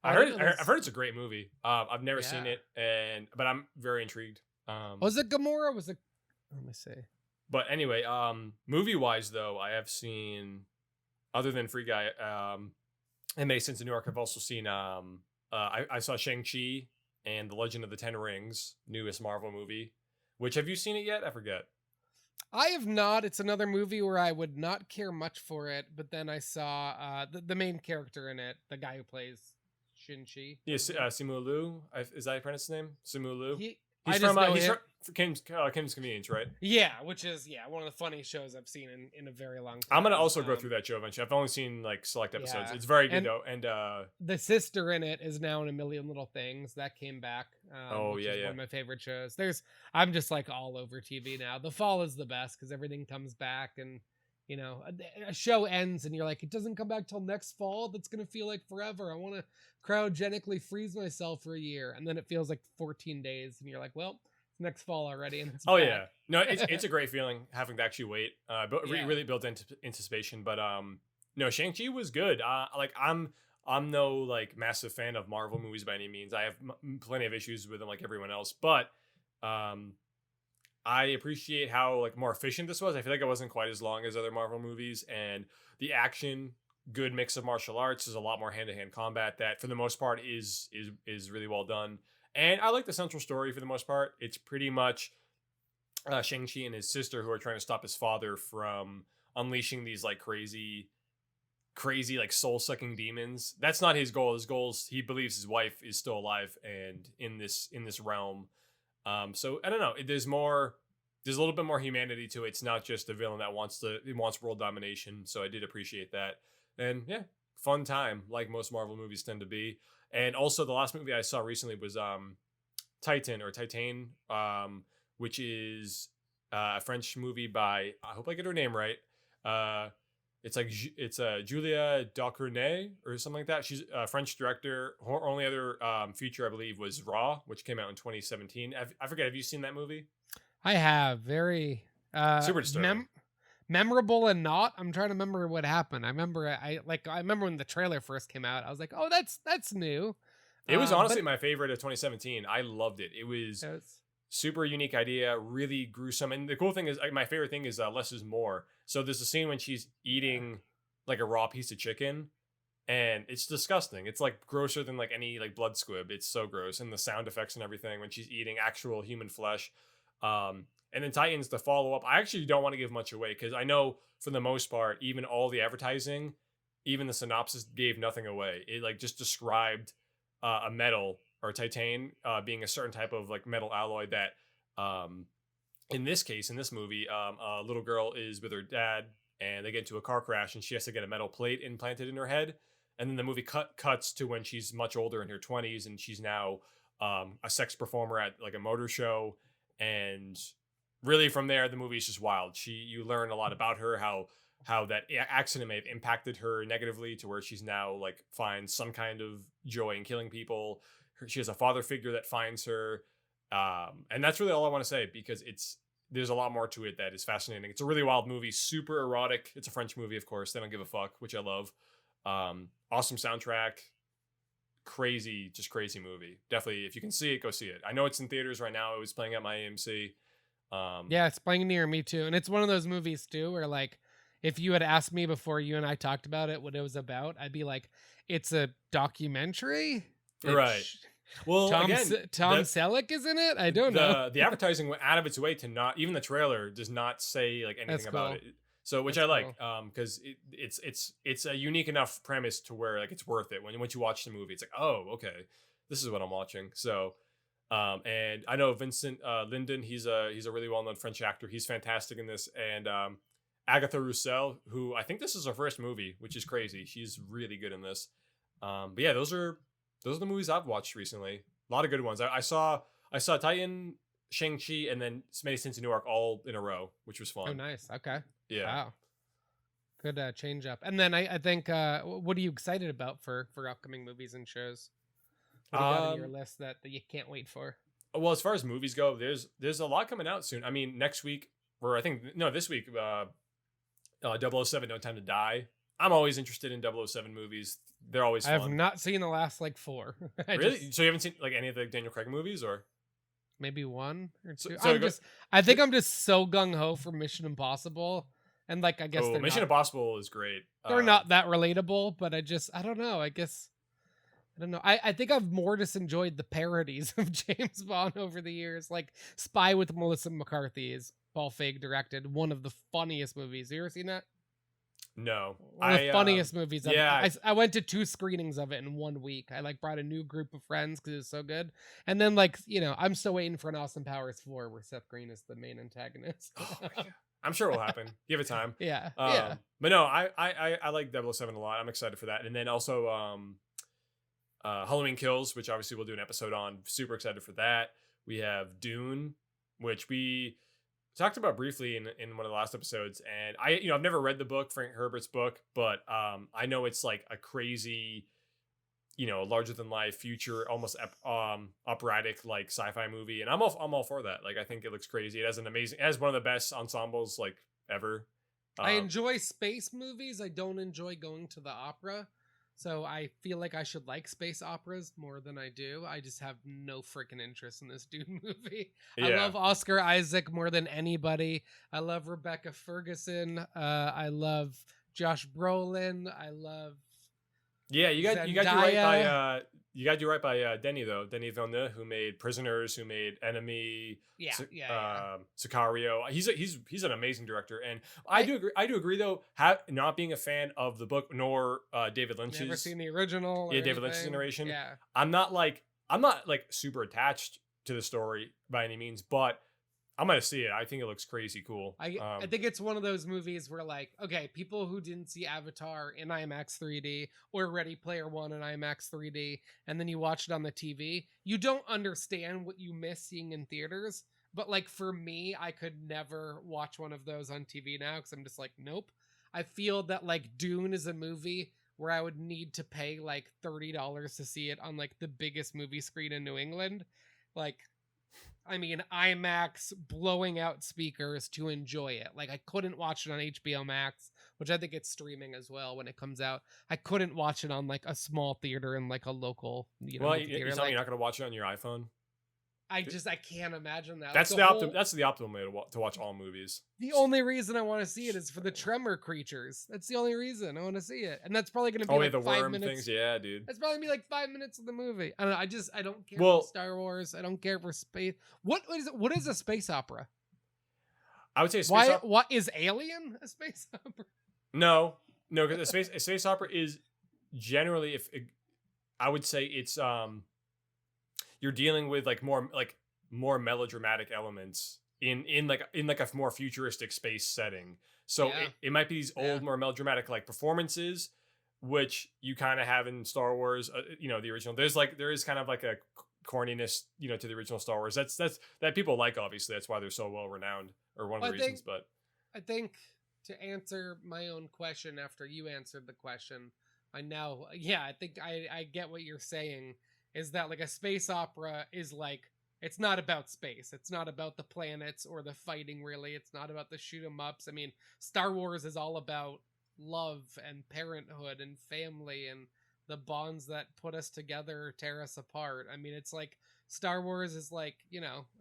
I've heard it's a great movie. I've never seen Yeah. it, but I'm very intrigued. Was it Gomorrah? Was it? Let me see. But anyway, movie wise though, I have seen, other than Free Guy, and Masons in New York, I've also seen I saw Shang-Chi and The Legend of the Ten Rings, newest Marvel movie. Which, have you seen it yet? I forget. I have not. It's another movie where I would not care much for it, but then I saw the main character in it, the guy who plays Shin-Chi. Yeah, Simu Liu. Is that how you pronounce his name? Simu Liu. He's from Kim's Convenience, right? Yeah, which is one of the funniest shows I've seen in a very long time. I'm gonna also go through that show eventually. I've only seen like select episodes. Yeah. It's very good And though, and the sister in it is now in A Million Little Things. That came back. Which is one of my favorite shows. I'm just like all over TV now. The fall is the best because everything comes back, and a show ends and you're like, it doesn't come back till next fall. That's gonna feel like forever. I want to cryogenically freeze myself for a year, and then it feels like 14 days, and you're like, well, it's next fall already, and it's back. yeah, no, it's a great feeling having to actually wait. Really built into anticipation. But no, Shang-Chi was good. Like I'm no like massive fan of Marvel movies by any means. I have plenty of issues with them like everyone else, but I appreciate how like more efficient this was. I feel like it wasn't quite as long as other Marvel movies, and the action, good mix of martial arts. There's a lot more hand-to-hand combat that for the most part is really well done. And I like the central story for the most part. It's pretty much Shang-Chi and his sister who are trying to stop his father from unleashing these like crazy like soul-sucking demons. That's not his goal. His goal is he believes his wife is still alive and in this realm. So I don't know. There's a little bit more humanity to it. It's not just a villain that wants world domination. So I did appreciate that. And yeah, fun time like most Marvel movies tend to be. And also the last movie I saw recently was Titan, which is a French movie by, I hope I get her name right. It's Julia Dougherty or something like that. She's a French director. Her only other feature, I believe, was Raw, which came out in 2017. I forget. Have you seen that movie? I have. Very super disturbing. Memorable and not. I'm trying to remember what happened. I remember when the trailer first came out. I was like, oh, that's new. It was honestly my favorite of 2017. I loved it. It was super unique idea, really gruesome. And the cool thing is, my favorite thing is less is more. So there's a scene when she's eating like a raw piece of chicken, and it's disgusting. It's like grosser than like any like blood squib. It's so gross, and the sound effects and everything when she's eating actual human flesh. And then Titans, the follow up. I actually don't want to give much away because I know for the most part, even all the advertising, even the synopsis gave nothing away. It like just described a metal or Titan being a certain type of like metal alloy that in this case, in this movie, a little girl is with her dad and they get into a car crash and she has to get a metal plate implanted in her head. And then the movie cuts to when she's much older, in her 20s, and she's now a sex performer at like a motor show. And really from there, the movie is just wild. You learn a lot about her, how that accident may have impacted her negatively to where she's now like finds some kind of joy in killing people. She has a father figure that finds her. And that's really all I want to say, because there's a lot more to it that is fascinating. It's a really wild movie, super erotic. It's a French movie, of course. They don't give a fuck, which I love. Awesome soundtrack. Crazy movie. Definitely, if you can see it, go see it. I know it's in theaters right now. It was playing at my AMC. Yeah, it's playing near me too. And it's one of those movies too where like if you had asked me before you and I talked about it, what it was about, I'd be like, it's a documentary. Right. Well, Tom again, Selleck is in it. I don't know. The advertising went out of its way to not, even the trailer does not say like anything That's about cool. it. So, which That's I like, because it's a unique enough premise to where like it's worth it when once you watch the movie. It's like, oh, okay, this is what I'm watching. So, and I know Vincent Linden. He's a really well known French actor. He's fantastic in this, and Agatha Roussel, who I think this is her first movie, which is crazy. She's really good in this. But yeah, those are the movies I've watched recently. A lot of good ones. I saw Titan, Shang-Chi, and then Many Saints in Newark all in a row, which was fun. Oh, nice. Okay. Yeah. Wow. Good change up. And then I think, what are you excited about for upcoming movies and shows? What do you got on your list that you can't wait for? Well, as far as movies go, there's a lot coming out soon. I mean, next week, or I think this week, 007 No Time to Die. I'm always interested in 007 movies. They're always fun. I have not seen the last like 4. Really? So you haven't seen like any of the Daniel Craig movies, or maybe 1 or 2? So I think I'm just so gung ho for Mission Impossible, and like I guess Mission Impossible is great. They're not that relatable, but I don't know. I guess I don't know. I think I've more just enjoyed the parodies of James Bond over the years. Like Spy with Melissa McCarthy is Paul Feig directed, one of the funniest movies. You ever seen that? No. One of the funniest movies. Yeah. I went to 2 screenings of it in 1 week. I like brought a new group of friends because it was so good. And then like, I'm still waiting for an Austin Powers 4 where Seth Green is the main antagonist. I'm sure it'll happen. Give it time. Yeah. But no, I like 007 a lot. I'm excited for that. And then also Halloween Kills, which obviously we'll do an episode on. Super excited for that. We have Dune, which we talked about briefly in one of the last episodes, and I've never read the book, Frank Herbert's book, but I know it's like a crazy, larger than life future, almost operatic like sci-fi movie, and I'm all for that. Like I think it looks crazy. It has one of the best ensembles like ever. I enjoy space movies. I don't enjoy going to the opera. So I feel like I should like space operas more than I do. I just have no freaking interest in this Dune movie. Yeah. I love Oscar Isaac more than anybody. I love Rebecca Ferguson. I love Josh Brolin. I love you got Zendaya. you got to do right by Denis Villeneuve, who made Prisoners, who made Enemy, Sicario. He's an amazing director, and I do agree though. Not being a fan of the book nor David Lynch's. Never seen the original. David Lynch's generation. Yeah, I'm not like super attached to the story by any means, but I'm gonna see it. I think it looks crazy cool. I think it's one of those movies where like, okay, people who didn't see Avatar in IMAX 3D or Ready Player One in IMAX 3D, and then you watch it on the TV, you don't understand what you miss seeing in theaters. But like for me, I could never watch one of those on TV now because I'm just like, nope. I feel that like Dune is a movie where I would need to pay like $30 to see it on like the biggest movie screen in New England. Like, I mean, IMAX blowing out speakers to enjoy it. Like, I couldn't watch it on HBO Max, which I think it's streaming as well when it comes out. I couldn't watch it on like a small theater in like a local, you're theater. telling me you're not going to watch it on your iPhone? I can't imagine that. That's that's the optimal way to watch all movies. The only reason I want to see it is for the tremor creatures. That's the only reason I want to see it, and that's probably going to be like the 5 worm minutes. Things, yeah, dude. That's probably gonna be like 5 minutes of the movie. I don't know. I don't care for Star Wars. I don't care for space. What is it? What is a space opera? I would say a space opera. What is Alien a space opera? No, because a space opera is generally, I would say it's you're dealing with like more melodramatic elements in a more futuristic space setting. So it might be these old, more melodramatic like performances, which you kind of have in Star Wars. The original. There is kind of like a corniness, to the original Star Wars. That's that people like. Obviously, that's why they're so well renowned, or one of the reasons. But I think to answer my own question after you answered the question, I think I get what you're saying. Is that like a space opera is like, it's not about space. It's not about the planets or the fighting, really. It's not about the shoot 'em ups. I mean, Star Wars is all about love and parenthood and family and the bonds that put us together or tear us apart. I mean, it's like Star Wars is like,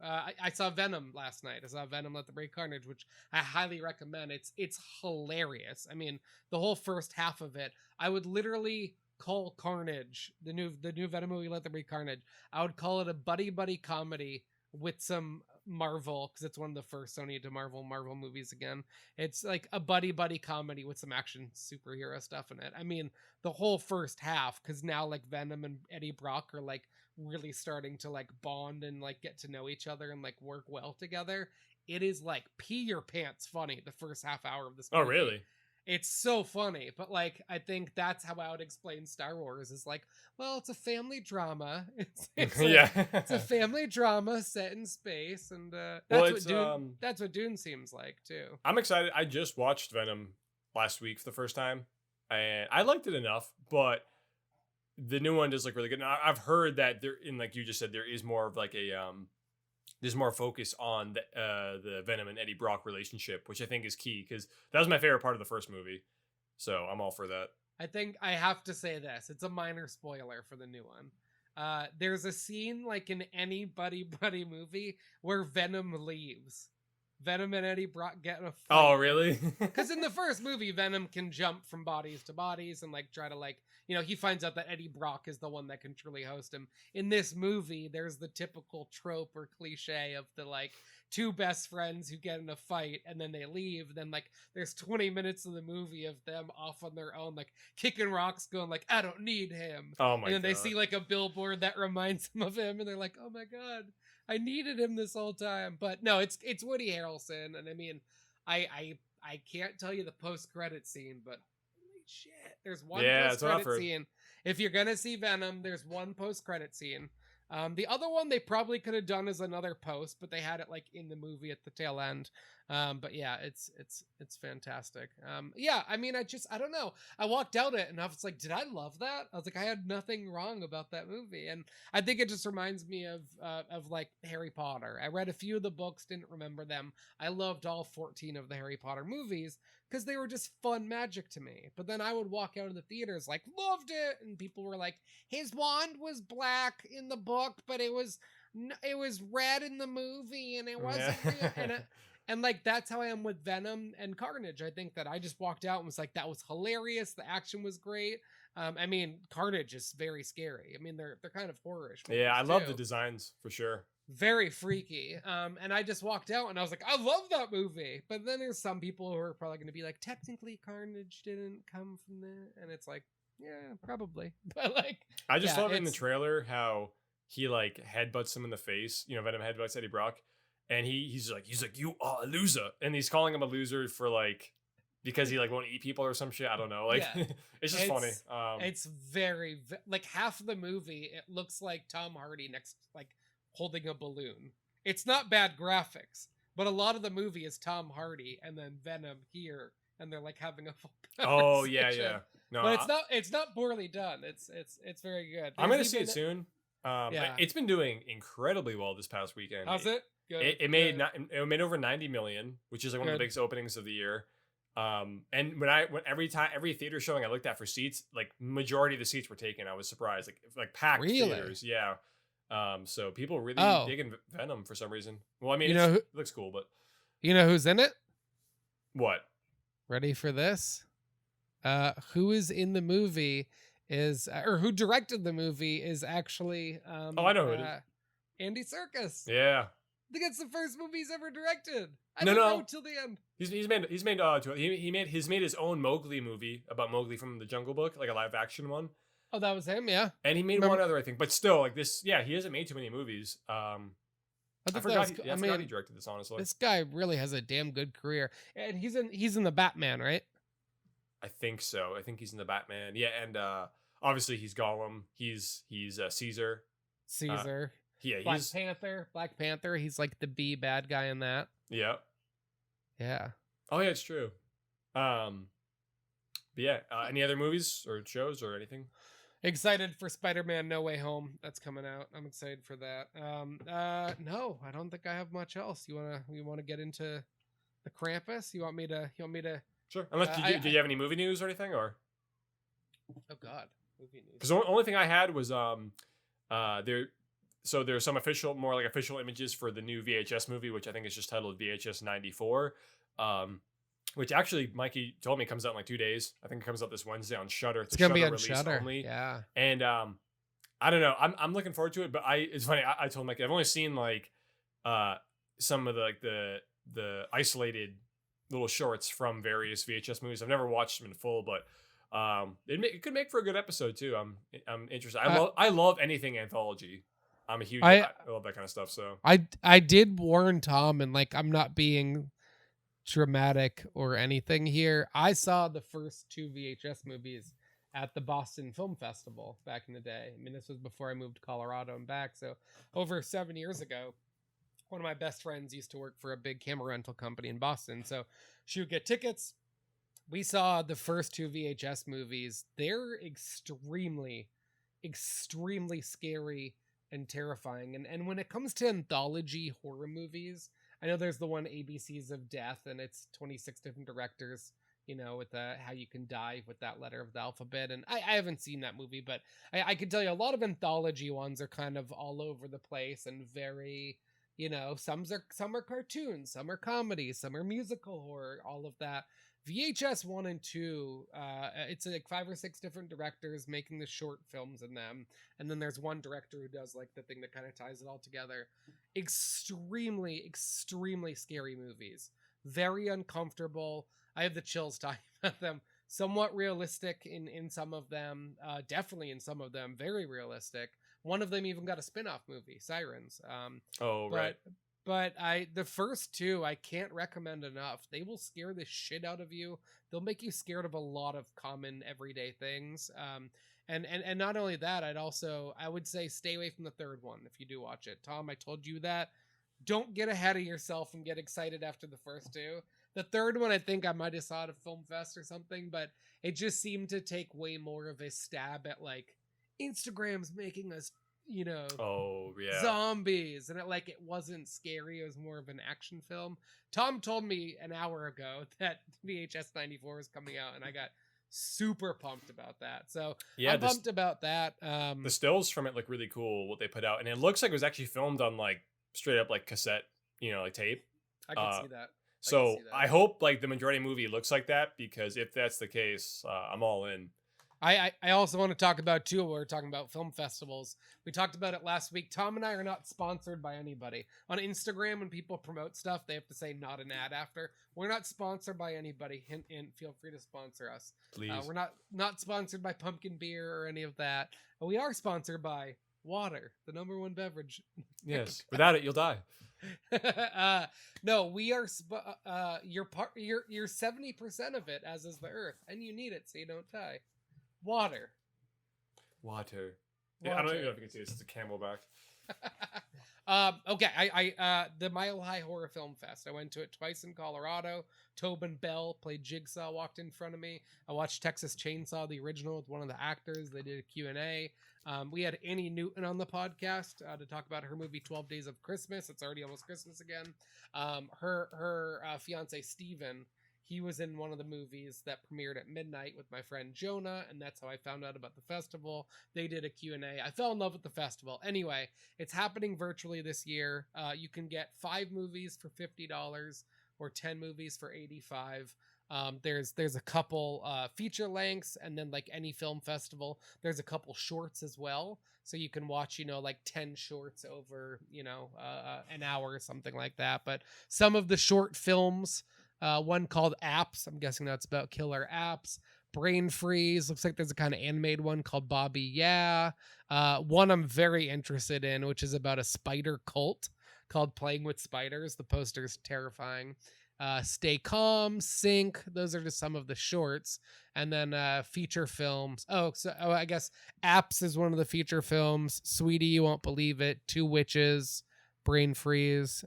I saw Venom last night. I saw Venom Let the Break Carnage, which I highly recommend. It's hilarious. I mean, the whole first half of it, I would literally call Carnage, the new Venom movie Let the Break Carnage, I would call it a buddy comedy with some Marvel, because it's one of the first Sony to Marvel movies again. It's like a buddy comedy with some action superhero stuff in it. I mean, the whole first half, because now like Venom and Eddie Brock are like really starting to like bond and like get to know each other and like work well together. It is like pee your pants funny the first half hour of this movie. Oh, really? It's so funny, but like I think that's how I would explain Star Wars is like, well, it's a family drama. It's a family drama set in space, and that's what Dune seems like too. I'm excited. I just watched Venom last week for the first time, and I liked it enough, but the new one does look really good. And I've heard that there, in like you just said, there is more of like a there's more focus on the Venom and Eddie Brock relationship, which I think is key, because that was my favorite part of the first movie. So I'm all for that. I think I have to say this. It's a minor spoiler for the new one. There's a scene like in any buddy movie where Venom leaves. Venom and Eddie Brock get in a fight. Oh, really? Because in the first movie, Venom can jump from bodies to bodies and like try to like, he finds out that Eddie Brock is the one that can truly host him. In this movie, there's the typical trope or cliche of the like two best friends who get in a fight and then they leave. Then like there's 20 minutes of the movie of them off on their own, like kicking rocks, going like, I don't need him. Oh my God. And then they see like a billboard that reminds them of him, and they're like, oh my God, I needed him this whole time. But no, it's Woody Harrelson, and I mean, I can't tell you the post-credit scene, but holy shit, there's one post-credit scene. If you're gonna see Venom, there's one post-credit scene. The other one they probably could have done as another post, but they had it like in the movie at the tail end. But yeah, it's fantastic. Yeah, I mean, I don't know. I walked out it and I was like, did I love that? I was like, I had nothing wrong about that movie. And I think it just reminds me of like Harry Potter. I read a few of the books, didn't remember them. I loved all 14 of the Harry Potter movies because they were just fun magic to me. But then I would walk out of the theaters like, loved it. And people were like, his wand was black in the book, but it was red in the movie, and it wasn't real. And like, that's how I am with Venom and Carnage. I think that I just walked out and was like, that was hilarious. The action was great. I mean, Carnage is very scary. I mean, they're kind of horrorish. Yeah, I love the designs for sure. Very freaky. And I just walked out and I was like, I love that movie. But then there's some people who are probably going to be like, technically Carnage didn't come from there. And it's like, yeah, probably. But like, I just love in the trailer how he like headbutts him in the face. Venom headbutts Eddie Brock. And he's like, you are a loser. And he's calling him a loser for like, because he like won't eat people or some shit. I don't know. Like, it's just funny. It's very, like half of the movie, it looks like Tom Hardy like holding a balloon. It's not bad graphics, but a lot of the movie is Tom Hardy and then Venom here. And they're like having a full conversation. Oh yeah. No, but it's not poorly done. It's very good. I'm going to see it soon. It's been doing incredibly well this past weekend. How's it? Good. It made over 90 million, which is like one of the biggest openings of the year. And when every theater showing I looked at for seats, like majority of the seats were taken. I was surprised, like packed theaters. Yeah. So people really digging Venom for some reason. Well, I mean, it looks cool, but you know who's in it? What? Ready for this? Who is in the movie or who directed the movie is actually I know who it is. Andy Serkis. Yeah. I think it's the first movie he's ever directed. I don't know till the end. He's made his own Mowgli movie about Mowgli from the Jungle Book, like a live action one. Oh, that was him, yeah. And he made one other, I think, but still, like this, yeah, he hasn't made too many movies. I forgot he directed this. Honestly, this guy really has a damn good career, and he's in the Batman, right? I think so. I think he's in the Batman. Yeah, and obviously he's Gollum. He's Caesar. Caesar. Yeah, Black Panther. He's like the B bad guy in that. Yeah. Yeah. Oh yeah, it's true. But yeah. Any other movies or shows or anything? Excited for Spider-Man No Way Home. That's coming out. I'm excited for that. No, I don't think I have much else. You wanna get into the Krampus? You want me to? Sure. Unless do you have any movie news or anything or? Oh God, movie news. Because the only thing I had was so there's some more like official images for the new VHS movie, which I think is just titled VHS 94. Which actually Mikey told me comes out in like 2 days. I think it comes out this Wednesday on Shudder. It's gonna be on release Shudder only. Yeah. And I don't know. I'm looking forward to it, but it's funny. I told Mikey I've only seen like some of the isolated little shorts from various VHS movies. I've never watched them in full, but it could make for a good episode too. I'm interested. I love anything anthology. I'm a huge. I love that kind of stuff. So I did warn Tom, and like I'm not being dramatic or anything here. I saw the first 2 VHS movies at the Boston Film Festival back in the day. I mean, this was before I moved to Colorado and back. So over 7 years ago, one of my best friends used to work for a big camera rental company in Boston. So she would get tickets. We saw the first 2 VHS movies. They're extremely, extremely scary and terrifying. And when it comes to anthology horror movies, I know there's the one ABCs of Death, and it's 26 different directors, with how you can die with that letter of the alphabet. And I haven't seen that movie, but I can tell you a lot of anthology ones are kind of all over the place and very, some are cartoons, some are comedies, some are musical horror, all of that. VHS 1 and 2, it's like 5 or 6 different directors making the short films in them. And then there's one director who does like the thing that kind of ties it all together. Extremely, extremely scary movies. Very uncomfortable. I have the chills talking about them. Somewhat realistic in some of them. Definitely in some of them. Very realistic. One of them even got a spin-off movie, Sirens. Right. But the first 2 I can't recommend enough. They will scare the shit out of you. They'll make you scared of a lot of common everyday things. And not only that, I would say stay away from the third one if you do watch it. Tom, I told you that. Don't get ahead of yourself and get excited after the first 2. The third one, I think I might have saw at a film fest or something, but it just seemed to take way more of a stab at like Instagram's making us zombies, and it wasn't scary. It was more of an action film. Tom told me an hour ago that VHS 94 is coming out, and I got super pumped about that. So yeah, I'm pumped about that. The stills from it look really cool, what they put out, and it looks like it was actually filmed on like straight up like cassette, like tape. I can see that. So I hope like the majority of the movie looks like that, because if that's the case, I'm all in. I also want to talk about too, we're talking about film festivals. We talked about it last week. Tom and I are not sponsored by anybody. On Instagram, when people promote stuff, they have to say not an ad after. We're not sponsored by anybody. Hint, hint, feel free to sponsor us. Please. We're not sponsored by pumpkin beer or any of that. But we are sponsored by water, the number 1 beverage. Yes. Without it, you'll die. No, we are you're 70% of it, as is the earth, and you need it so you don't die. Water. Yeah, I don't even know if you can see this. It's a Camelback. Okay, I the Mile High Horror Film Fest. I went to it twice in Colorado. Tobin Bell played Jigsaw, walked in front of me. I watched Texas Chainsaw, the original, with one of the actors. They did a Q&A. We had Annie Newton on the podcast to talk about her movie 12 Days of Christmas. It's already almost Christmas again. Her fiance Steven, he was in one of the movies that premiered at midnight with my friend Jonah, and that's how I found out about the festival. They did a Q&A. I fell in love with the festival. Anyway, it's happening virtually this year. You can get 5 movies for $50 or 10 movies for $85. There's a couple feature lengths, and then like any film festival, there's a couple shorts as well. So you can watch, like 10 shorts over, an hour or something like that. But some of the short films, one called Apps, I'm guessing that's about killer apps. Brain Freeze, looks like there's a kind of animated one called Bobby Yeah. One I'm very interested in, which is about a spider cult called Playing with Spiders. The poster's terrifying. Stay Calm, Sync, those are just some of the shorts. And then feature films. I guess Apps is one of the feature films. Sweetie, You Won't Believe It, Two Witches, Brain Freeze.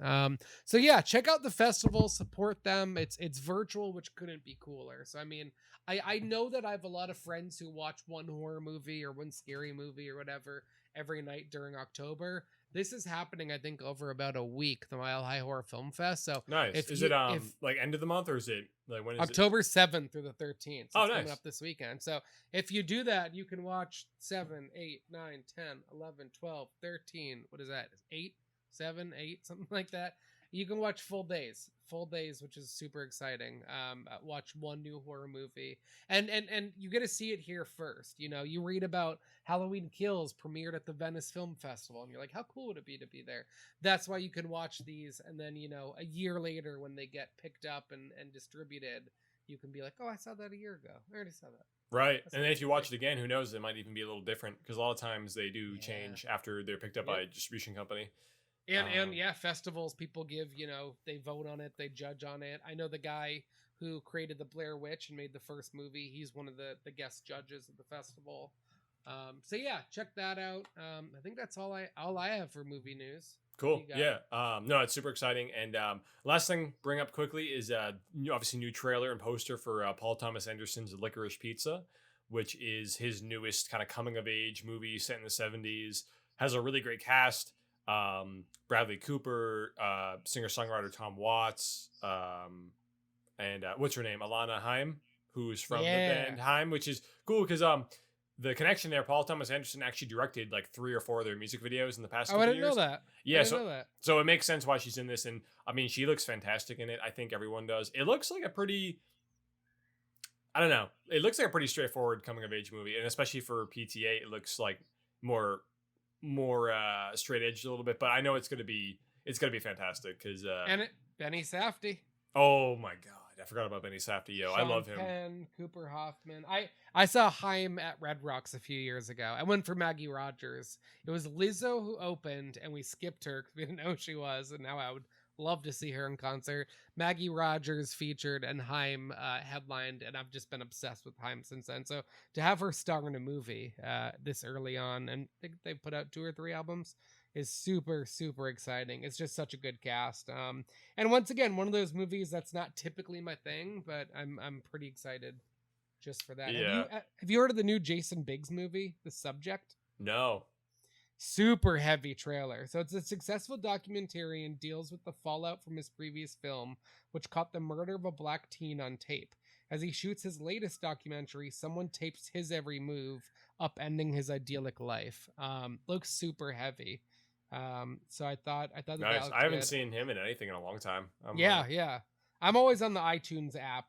So yeah, check out the festival, support them. It's virtual, which couldn't be cooler. So I mean, I know that I have a lot of friends who watch one horror movie or one scary movie or whatever every night during October. This is happening, I think, over about a week, the Mile High Horror Film Fest. So Nice. Is it like end of the month, or is it like when is October 7th through the 13th? So Oh, it's coming nice. up this weekend. So if you do that, you can watch 7, 8, 9, 10, 11, 12, 13. What is that? 8, 7, 8, something like that. You can watch full days, which is super exciting. Watch one new horror movie, and you get to see it here first. You know, you read about Halloween Kills premiered at the Venice Film Festival, and you're like, how cool would it be to be there? That's why you can watch these, and then, you know, a year later when they get picked up and distributed, you can be like, oh, I saw that a year ago. I already saw that. Right. That's And then if you amazing. watch it again, who knows? It might even be a little different, because a lot of times they do Yeah. change after they're picked up by a distribution company. And yeah, festivals, people give, you know, they vote on it, they judge on it. I know the guy who created the Blair Witch and made the first movie. He's one of the guest judges at the festival. So yeah, check that out. I think that's all I have for movie news. Cool. You got Yeah. No, it's super exciting. And last thing, bring up quickly is obviously new trailer and poster for Paul Thomas Anderson's Licorice Pizza, which is his newest kind of coming of age movie set in the 70s. Has a really great cast. Bradley Cooper, singer-songwriter Tom Watts, and what's her name? Alana Haim, who's from the band Haim, which is cool because the connection there, Paul Thomas Anderson actually directed like 3 or 4 of their music videos in the past couple I years. didn't know that. Yeah, I didn't know that. So it makes sense why she's in this, and I mean, she looks fantastic in it. I think everyone does. It looks like a pretty, I don't know, it looks like a pretty straightforward coming of age movie, and especially for PTA, it looks like more straight edged a little bit. But I know it's gonna be fantastic because And Benny Safdie. oh my god, I forgot about Benny Safdie. Yo, I Sean love him. Penn, Cooper Hoffman. I saw Haim at Red Rocks a few years ago. I went for Maggie Rogers. It was Lizzo who opened, and we skipped her because we didn't know who she was, and now I would love to see her in concert. Maggie Rogers featured, and Haim headlined, and I've just been obsessed with Haim since then. So to have her star in a movie this early on, and I think they put out 2 or 3 albums, is super, super exciting. It's just such a good cast. And once again, one of those movies that's not typically my thing, but I'm pretty excited just for that. Yeah. Have you heard of the new Jason Biggs movie, The Subject? No. Super heavy trailer. So it's a successful documentary and deals with the fallout from his previous film, which caught the murder of a black teen on tape. As he shoots his latest documentary, someone tapes his every move, upending his idyllic life. Looks super heavy. So I thought that Nice. looked I haven't good. seen him in anything in a long time. Yeah. I'm always on the iTunes app.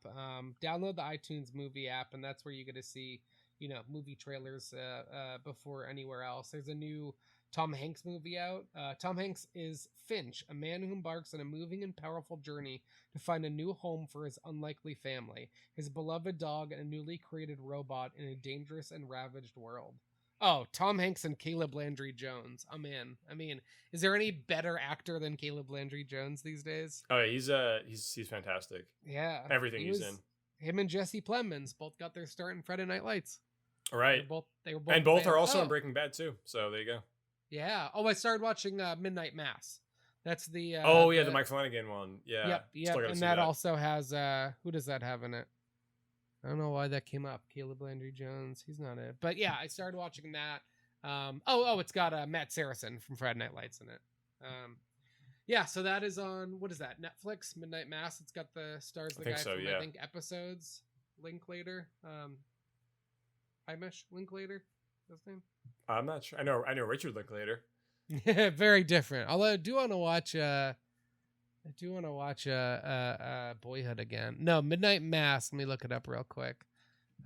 Download the iTunes movie app, and that's where you get to see, you know, movie trailers before anywhere else. There's a new Tom Hanks movie out. Tom Hanks is Finch, a man who embarks on a moving and powerful journey to find a new home for his unlikely family, his beloved dog, and a newly created robot in a dangerous and ravaged world. Oh, Tom Hanks and Caleb Landry Jones. I'm in. I mean, is there any better actor than Caleb Landry Jones these days? Oh yeah, he's fantastic. Yeah. Everything he's in. Him and Jesse Plemons both got their start in Friday Night Lights. All right. They were both And both are fans. also in Breaking Bad too. So there you go. Yeah. Oh, I started watching Midnight Mass. That's the the Mike Flanagan one. Yeah. Yep. Still gotta And see that also has who does that have in it? I don't know why that came up. Caleb Landry Jones. He's not it. But yeah, I started watching that. It's got Matt Saracen from Friday Night Lights in it. Yeah, so that is on, what is that, Netflix, Midnight Mass. It's got the stars of the guy from, I think, Episodes. Linklater. Hamish Linklater. His name? I'm not sure. I know Richard Linklater. Very different. Although I do want to watch Boyhood again. No, Midnight Mass. Let me look it up real quick.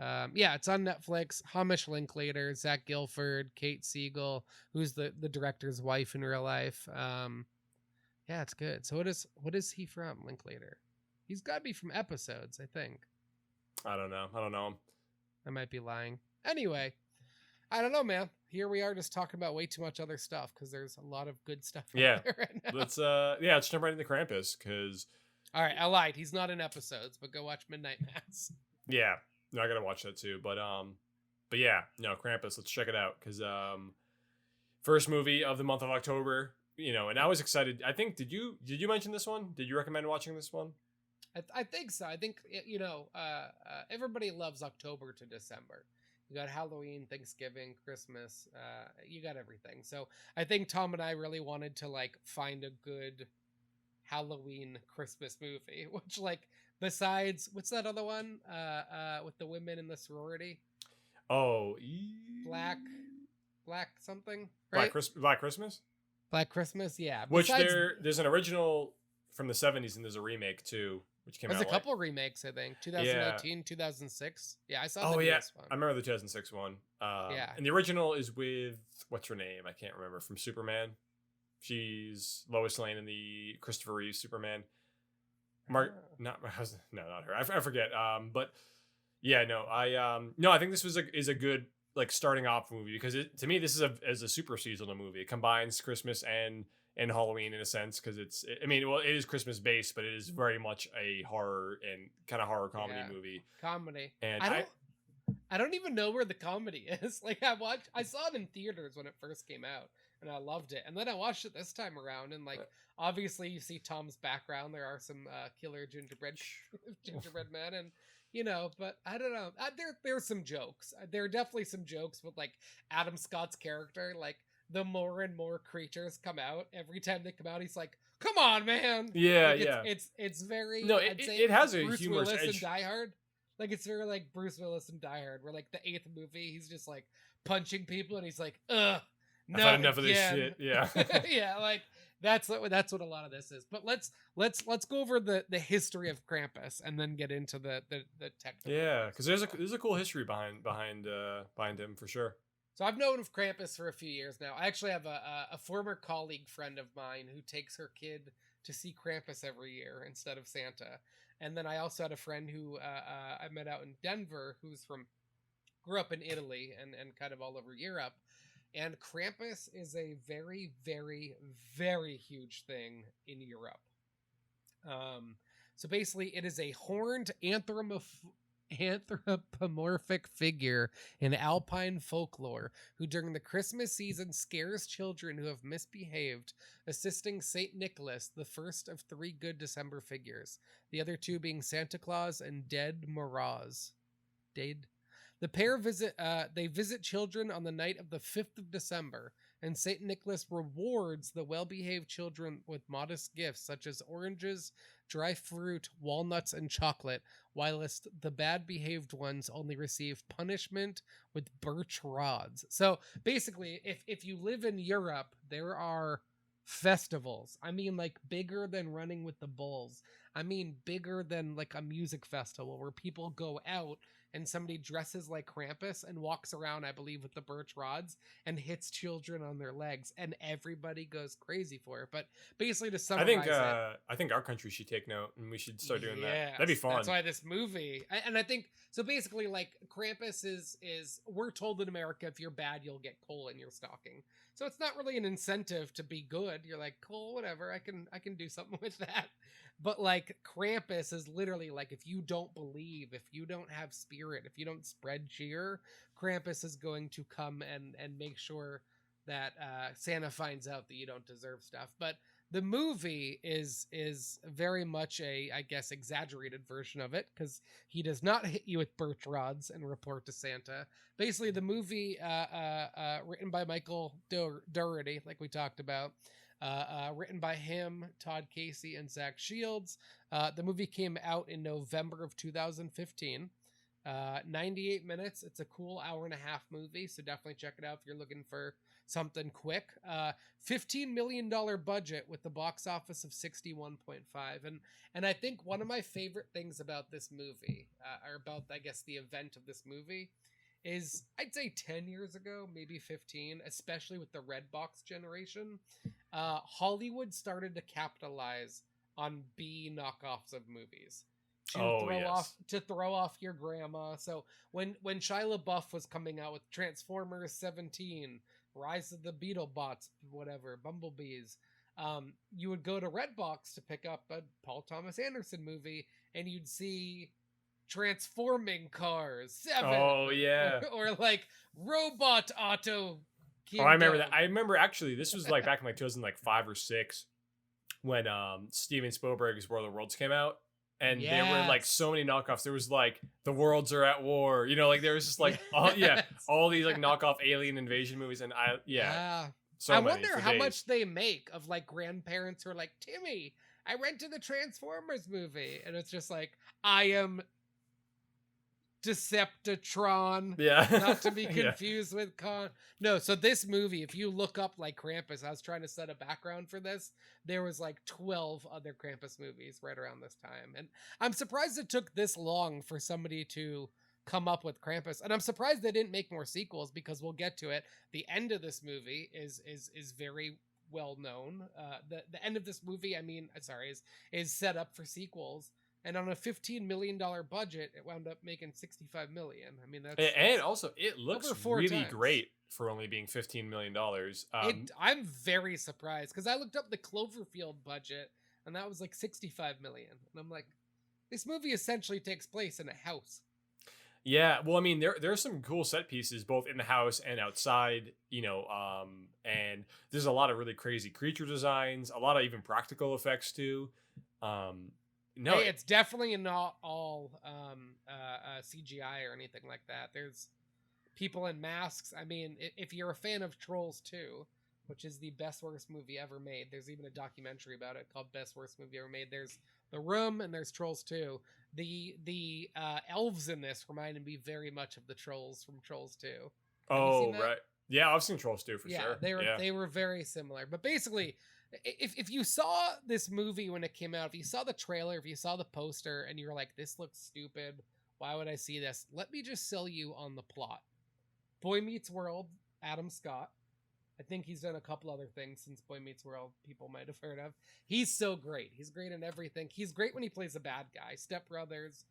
Yeah, it's on Netflix. Hamish Linklater, Zach Gilford, Kate Siegel, who's the director's wife in real life. Yeah, it's good. So what is he from, Linklater? He's got to be from Episodes, I think. I don't know him. I might be lying. Anyway, I don't know, man. Here we are just talking about way too much other stuff because there's a lot of good stuff out there right now. Let's jump right into Krampus because. All right, I lied. He's not in Episodes, but go watch Midnight Mass. Yeah, no, I gotta watch that too. But yeah, no, Krampus. Let's check it out because first movie of the month of October. You know, and I was excited. I think did you mention this one? Did you recommend watching this one? I think so. I think everybody loves October to December. You got Halloween, Thanksgiving, Christmas. You got everything. So I think Tom and I really wanted to like find a good Halloween Christmas movie, which like besides what's that other one? With the women in the sorority, Oh, Black, Black something, Black right? Christmas. Black Christmas. Black Christmas, yeah. Which Besides, there's an original from the 70s and there's a remake too, which came there's out a couple remakes, I think. Yeah. 2018, 2006. Yeah, I saw the Oh yeah, newest one. I remember the 2006 one. Yeah. And the original is with what's her name? I can't remember, from Superman. She's Lois Lane in the Christopher Reeve Superman. Not my husband. No, not her. I forget. But yeah, no, I think this is a good like starting off movie because to me this is a super seasonal movie. It combines Christmas and Halloween in a sense because it is Christmas based, but it is very much a horror and kind of horror comedy movie. Comedy. And I don't even know where the comedy is. Like I saw it in theaters when it first came out and I loved it. And then I watched it this time around and like obviously you see Tom's background. There are some killer gingerbread men and but I don't know. There's some jokes. There are definitely some jokes with like Adam Scott's character. Like the more and more creatures come out, every time they come out, he's like, "Come on, man!" Yeah, like yeah. It's very. No, it has a Bruce humorous Willis edge. in Die Hard. Like it's very like Bruce Willis in Die Hard, where like the 8th movie, he's just like punching people, and he's like, "Ugh, no, I've had enough of this shit." Yeah, yeah, like. That's what a lot of this is. But let's go over the history of Krampus and then get into the technical. Yeah, because there's a cool history behind him for sure. So I've known of Krampus for a few years now. I actually have a former colleague friend of mine who takes her kid to see Krampus every year instead of Santa. And then I also had a friend who I met out in Denver grew up in Italy and kind of all over Europe. And Krampus is a very, very, very huge thing in Europe. So basically, it is a horned anthropomorphic figure in Alpine folklore who during the Christmas season scares children who have misbehaved, assisting Saint Nicholas, the first of 3 good December figures, the other 2 being Santa Claus and Dead Moroz. The pair visit children on the night of the 5th of December, and St. Nicholas rewards the well-behaved children with modest gifts such as oranges, dry fruit, walnuts, and chocolate, whilst the bad-behaved ones only receive punishment with birch rods. So basically, if you live in Europe, there are festivals. I mean, like bigger than Running with the Bulls. I mean, bigger than like a music festival where people go out and somebody dresses like Krampus and walks around, I believe, with the birch rods and hits children on their legs, and everybody goes crazy for it. But basically, to summarize I think our country should take note, and we should start doing that. That'd be fun. That's why this movie, and I think so. Basically, like Krampus is we're told in America, if you're bad, you'll get coal in your stocking. So it's not really an incentive to be good. You're like, cool, whatever. I can do something with that. But like Krampus is literally like, if you don't believe, if you don't have spirit, if you don't spread cheer, Krampus is going to come and make sure that Santa finds out that you don't deserve stuff. But the movie is very much a, I guess, exaggerated version of it, because he does not hit you with birch rods and report to Santa. Basically, the movie, written by Michael Dougherty, like we talked about, written by him, Todd Casey, and Zach Shields. The movie came out in November of 2015. 98 minutes. It's a cool hour-and-a-half movie, so definitely check it out if you're looking for something quick. $15 million budget with the box office of 61.5. And I think one of my favorite things about this movie, or about, I guess, the event of this movie, is I'd say 10 years ago, maybe 15, especially with the red box generation, Hollywood started to capitalize on B knockoffs of movies. To throw off your grandma. So when Shia LaBeouf was coming out with Transformers 17, Rise of the Beetlebots, whatever, Bumblebees, you would go to Redbox to pick up a Paul Thomas Anderson movie, and you'd see Transforming Cars 7. Oh yeah. Or like Robot Auto Kingdom. Oh, I remember that. I remember actually this was like back in like 2005 or 6 when Steven Spielberg's World of Worlds came out. And there were like Yes. so many knockoffs. There was like the worlds are at war, you know, like there was just like Yes. all these like knockoff alien invasion movies, and Yeah. so I many wonder for how days. much they make of like grandparents who are like, Timmy, I rented the Transformers movie. And it's just like, I am Deceptitron. Yeah, Not to be Yeah. confused with No, so this movie, if you look up like Krampus, I was trying to set a background for this. There was like 12 other Krampus movies right around this time. And I'm surprised it took this long for somebody to come up with Krampus. And I'm surprised they didn't make more sequels, because we'll get to it. The end of this movie is very well known. The end of this movie, is set up for sequels. And on a $15 million budget, it wound up making $65 million. I mean, And also it looks over 4 really times. great for only being $15 million. I'm very surprised, because I looked up the Cloverfield budget, and that was like $65 million. And I'm like, this movie essentially takes place in a house. Yeah, well, I mean, there's some cool set pieces both in the house and outside, you know, and there's a lot of really crazy creature designs, a lot of even practical effects too. No, Hey, it's definitely not all CGI or anything like that. There's people in masks. I mean, if you're a fan of Trolls 2, which is the best worst movie ever made, there's even a documentary about it called Best Worst Movie Ever Made. There's The Room and there's Trolls 2. The elves in this reminded me very much of the trolls from Trolls 2. Have you seen that? right. Yeah, I've seen Trolls 2 for sure. They were very similar. But basically, if you saw this movie when it came out, if you saw the trailer, if you saw the poster, and you were like, this looks stupid, why would I see this? Let me just sell you on the plot. Boy Meets World, Adam Scott. I think he's done a couple other things since Boy Meets World people might have heard of. He's so great. He's great in everything. He's great when he plays a bad guy. Step Brothers.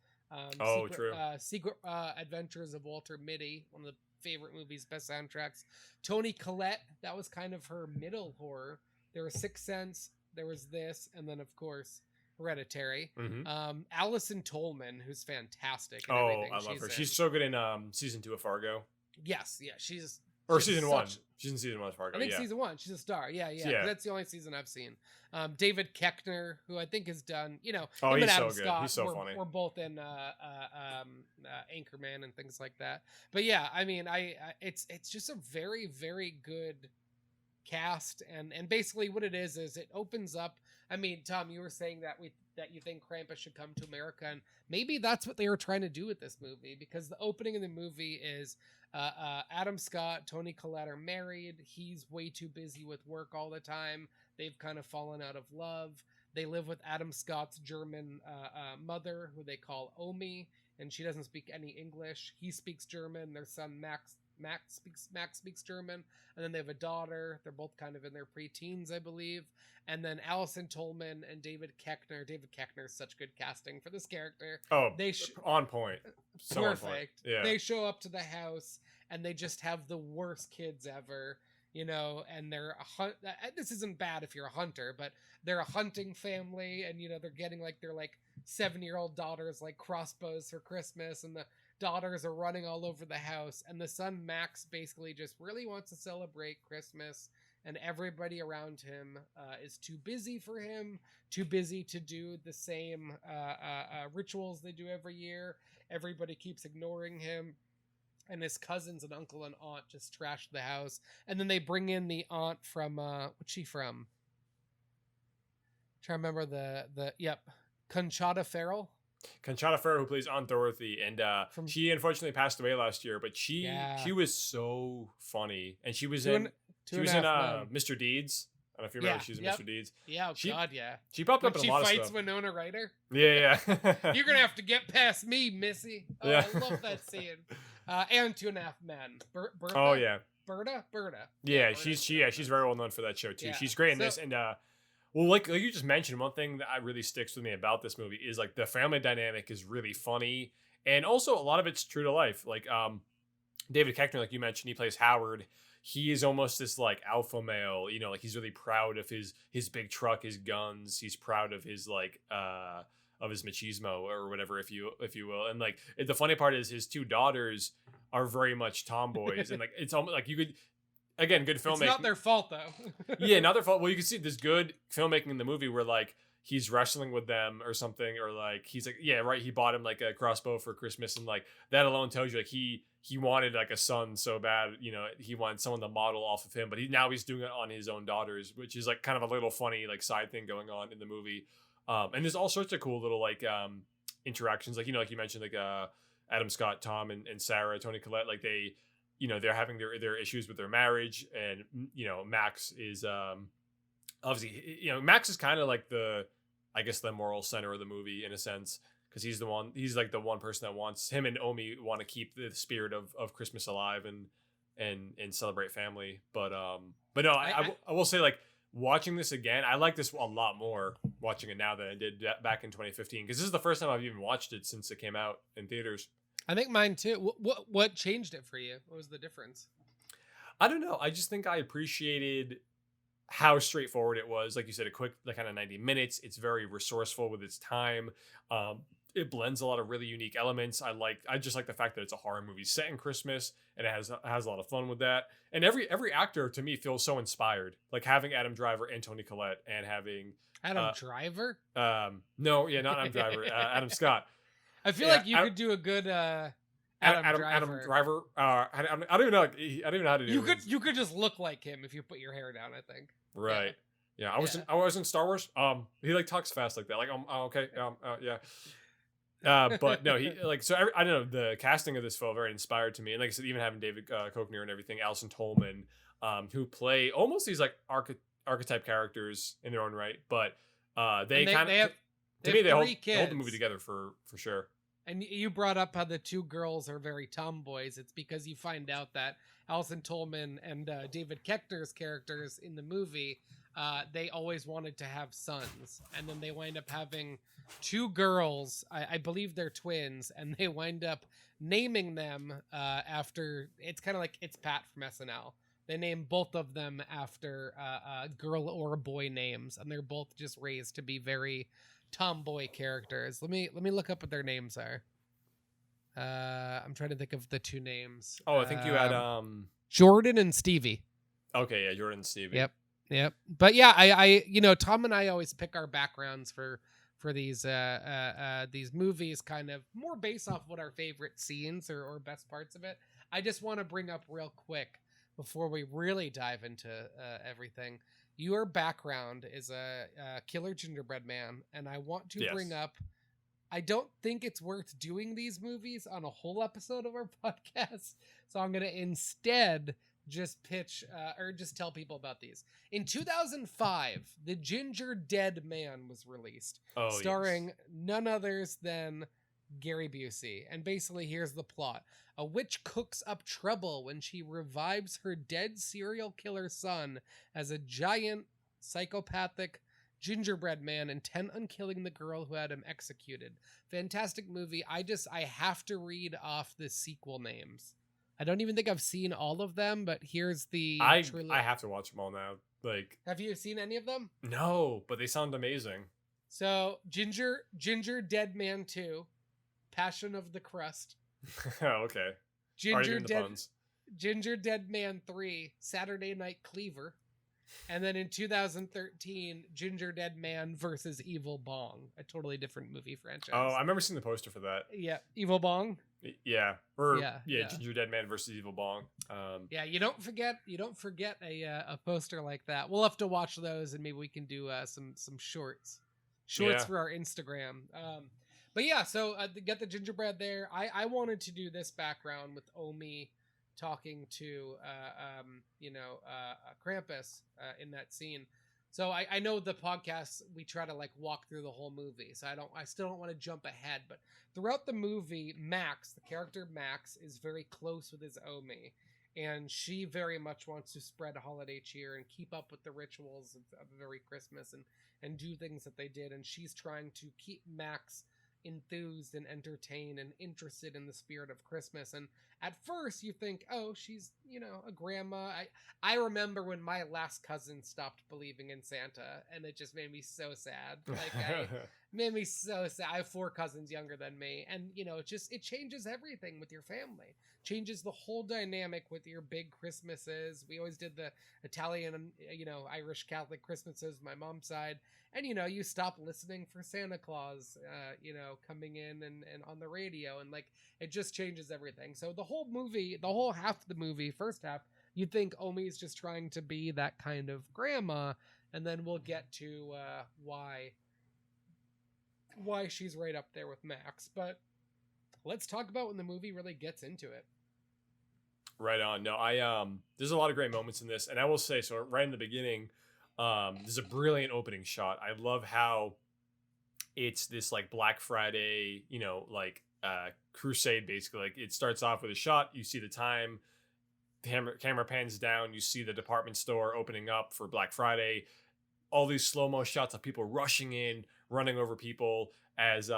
Secret Adventures of Walter Mitty, one of the favorite movies, best soundtracks. Toni Collette, that was kind of her middle horror. There was Sixth Sense, there was this, and then of course Hereditary. Allison Tolman, who's fantastic in everything I love her. in. She's so good in season 2 of Fargo. Yes, yeah, she's Season 1. She's in season 1 of Fargo. I think season 1. She's a star. Yeah. Yeah. That's the only season I've seen. David Koechner, who I think has done, him he's and Adam so good. Scott He's so were, funny. We're both in Anchorman and things like that. But yeah, I mean, it's just a very, very good cast, and basically what it is it opens up. I mean, Tom, you were saying that you think Krampus should come to America, and maybe that's what they were trying to do with this movie, because the opening of the movie is Adam Scott, Toni Collette are married. He's way too busy with work all the time. They've kind of fallen out of love. They live with Adam Scott's German mother, who they call Omi, and she doesn't speak any English. He speaks German. Their son Max speaks German, and then they have a daughter. They're both kind of in their preteens, I believe. And then Allison Tolman and David Koechner. David Koechner is such good casting for this character. Oh, on point. So perfect. On point. Yeah. They show up to the house and they just have the worst kids ever, and they're this isn't bad if you're a hunter, but they're a hunting family, and they're getting like their 7-year-old daughters like crossbows for Christmas, and the daughters are running all over the house, and the son Max basically just really wants to celebrate Christmas, and everybody around him is too busy for him, too busy to do the same rituals they do every year. Everybody keeps ignoring him, and his cousins and uncle and aunt just trash the house. And then they bring in the aunt from what's she from? Trying to remember Conchata Ferrell. Conchata Ferrer, who plays Aunt Dorothy, and she unfortunately passed away last year, but she was so funny, and she was in Mr. Deeds. I don't know if you remember, she was in Mr. Deeds. Yeah, God, yeah. She popped up in a lot of stuff. She fights Winona Ryder. Yeah. You're gonna have to get past me, Missy. Oh, yeah. I love that scene. And 2.5 Men. Bertha? Oh yeah. Berta. Yeah, she's very well known for that show too. Yeah. She's great in this, and well, like you just mentioned, one thing that really sticks with me about this movie is like the family dynamic is really funny, and also a lot of it's true to life. Like David Koechner, like you mentioned, he plays Howard. He is almost this like alpha male, like he's really proud of his big truck, his guns. He's proud of his of his machismo or whatever, if you will. And like the funny part is his 2 daughters are very much tomboys, and like it's almost like you could. Again, good filmmaking. It's not their fault, though. Yeah, not their fault. Well, you can see this good filmmaking in the movie where, like, he's wrestling with them or something, or like he's like, yeah, right, he bought him like a crossbow for Christmas, and like that alone tells you like he wanted like a son so bad, he wanted someone to model off of him, but he's doing it on his own daughters, which is like kind of a little funny like side thing going on in the movie. And there's all sorts of cool little like interactions, like like you mentioned, like Adam Scott, Tom, and Sarah, Tony Collette, like they, they're having their issues with their marriage, and Max is obviously, Max is kind of like I guess the moral center of the movie in a sense, because he's like the one person that wants him and Omi want to keep the spirit of Christmas alive and celebrate family. But no, I will say, like, watching this again, I like this a lot more watching it now than I did back in 2015, because this is the first time I've even watched it since it came out in theaters. I think mine too. What changed it for you? What was the difference? I don't know. I just think I appreciated how straightforward it was. Like you said, a quick, like, kind of 90 minutes. It's very resourceful with its time. It blends a lot of really unique elements. I just like the fact that it's a horror movie set in Christmas, and it has a lot of fun with that. And every actor to me feels so inspired. Like having Adam Driver and Tony Collette, and having Adam Driver. No, yeah, not Adam Driver. Adam Scott. I feel like you could do a good Adam Driver. I don't even know. I don't even know how to do. You could just look like him if you put your hair down, I think. Right. Yeah. I was in Star Wars. He like talks fast like that. Like, okay. Yeah. But no, he like, so I don't know, the casting of this felt very inspired to me, and like I said, even having David Koechner and everything, Alison Tolman, who play almost these like archetype characters in their own right, but they hold the movie together for sure. And you brought up how the two girls are very tomboys. It's because you find out that Alison Tolman and David Koechner's characters in the movie, they always wanted to have sons. And then they wind up having two girls. I believe they're twins. And they wind up naming them after, it's kind of like It's Pat from SNL. They name both of them after girl or boy names. And they're both just raised to be very tomboy characters. Let me look up what their names are. I'm trying to think of the two names. Oh, I think you had Jordan and Stevie. Okay, yeah, Jordan and Stevie. Yep. But yeah, I Tom and I always pick our backgrounds for these movies, kind of more based off what our favorite scenes or best parts of it. I just want to bring up real quick before we really dive into everything. Your background is a killer gingerbread man, and I want to bring up, I don't think it's worth doing these movies on a whole episode of our podcast, so I'm going to instead just pitch or just tell people about these. In 2005, The Ginger Dead Man was released, starring none others than Gary Busey. And basically, here's the plot. A witch cooks up trouble when she revives her dead serial killer son as a giant, psychopathic gingerbread man intent on killing the girl who had him executed. Fantastic movie. I have to read off the sequel names. I don't even think I've seen all of them, but here's the I have to watch them all now. Like, have you seen any of them? No, but they sound amazing. So, Ginger Dead Man 2, Passion of the Crust. Okay. Ginger Dead Man 3, Saturday Night Cleaver. And then in 2013, Ginger Dead Man versus Evil Bong, a totally different movie franchise. Oh, I remember seeing the poster for that. Yeah, Evil Bong. Yeah, Ginger Dead Man versus Evil Bong. Yeah, you don't forget a poster like that. We'll have to watch those, and maybe we can do some shorts for our Instagram. But yeah, so get the gingerbread there. I wanted to do this background with Omi talking to Krampus in that scene. So I know the podcast, we try to like walk through the whole movie, so I still don't want to jump ahead, but throughout the movie, Max, the character Max, is very close with his Omi, and she very much wants to spread holiday cheer and keep up with the rituals of every Christmas and do things that they did, and she's trying to keep Max enthused and entertained and interested in the spirit of Christmas. And at first you think, oh, she's a grandma. I remember when my last cousin stopped believing in Santa, and it just made me so sad. Made me so sad. I have 4 cousins younger than me, and it changes everything with your family. Changes the whole dynamic with your big Christmases. We always did the Italian, Irish Catholic Christmases, my mom's side, and you stop listening for Santa Claus, coming in and on the radio, and like it just changes everything. So the whole movie, the whole half of the movie, first half, you'd think Omi's just trying to be that kind of grandma, and then we'll get to why she's right up there with Max. But let's talk about when the movie really gets into it. Right on. No, there's a lot of great moments in this, and I will say, so right in the beginning, there's a brilliant opening shot. I love how it's this like Black Friday, crusade, basically. Like it starts off with a shot, you see the time, the camera pans down, you see the department store opening up for Black Friday, all these slow-mo shots of people rushing in, running over people as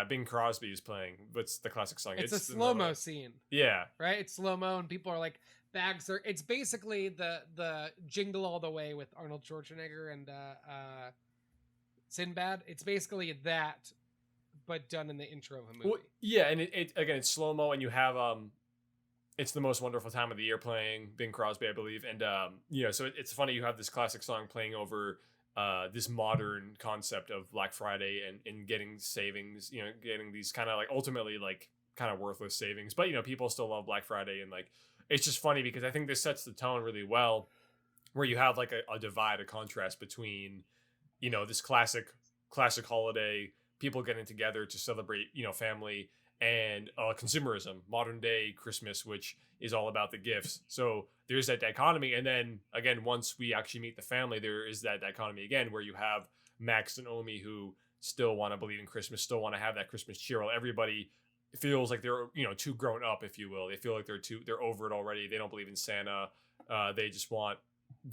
Bing Crosby is playing. What's the classic song? It's a slow-mo scene. Yeah. Right? It's slow-mo and people are like, bags are... It's basically the Jingle All the Way with Arnold Schwarzenegger and Sinbad. It's basically that, but done in the intro of a movie. Well, yeah, and it again, it's slow-mo, and you have... It's the Most Wonderful Time of the Year playing, Bing Crosby, I believe. And, so it's funny you have this classic song playing over... this modern concept of Black Friday and getting savings, getting these kind of like ultimately like kind of worthless savings, but people still love Black Friday. And like, it's just funny because I think this sets the tone really well, where you have like a divide, a contrast between, this classic holiday, people getting together to celebrate, family, and consumerism, modern day Christmas, which is all about the gifts. So there's that dichotomy. And then again, once we actually meet the family, there is that dichotomy again, where you have Max and Omi who still want to believe in Christmas, still want to have that Christmas cheer, while everybody feels like they're, too grown up, if you will. They feel like they're over it already. They don't believe in Santa. They just want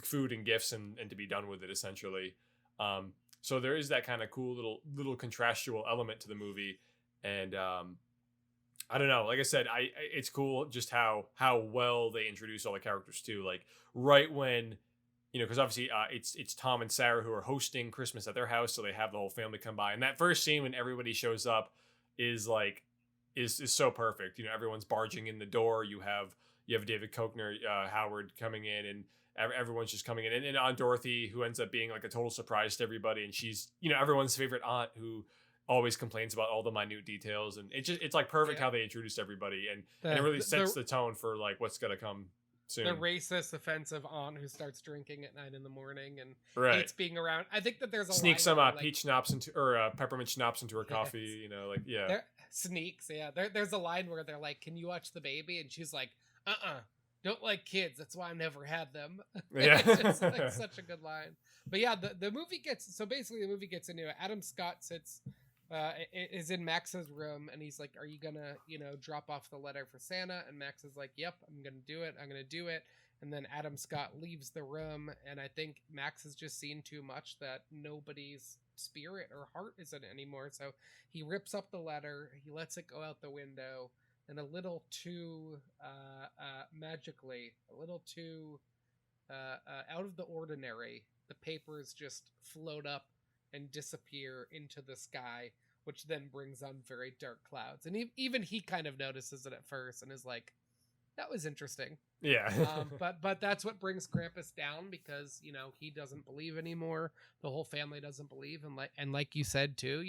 food and gifts and to be done with it, essentially. So there is that kind of cool little contrastual element to the movie. And, I don't know. Like I said, it's cool just how well they introduce all the characters too. Like right when, because obviously it's Tom and Sarah who are hosting Christmas at their house, so they have the whole family come by. And that first scene when everybody shows up is so perfect. Everyone's barging in the door. You have David Koechner, Howard coming in, and everyone's just coming in, and Aunt Dorothy, who ends up being like a total surprise to everybody, and she's everyone's favorite aunt who always complains about all the minute details, and it's like perfect how they introduced everybody, and it really sets the tone for like what's gonna come soon. The racist, offensive aunt who starts drinking at 9 a.m. and hates being around. I think that there's a sneaks some peach schnapps or peppermint schnapps into her coffee. Sneaks. Yeah, there's a line where they're like, "Can you watch the baby?" And she's like, "Don't like kids. That's why I never had them." Yeah, it's like such a good line. But yeah, the movie gets into it. Adam Scott is in Max's room, and he's like, "Are you gonna, drop off the letter for Santa?" And Max is like, "Yep, I'm gonna do it." And then Adam Scott leaves the room, and I think Max has just seen too much that nobody's spirit or heart is in it anymore. So he rips up the letter, he lets it go out the window, and a little too magically, a little too out of the ordinary, the papers just float up and disappear into the sky, which then brings on very dark clouds. And even he kind of notices it at first and is like, that was interesting. Yeah. But that's what brings Krampus down, because, he doesn't believe anymore. The whole family doesn't believe. And like you said too,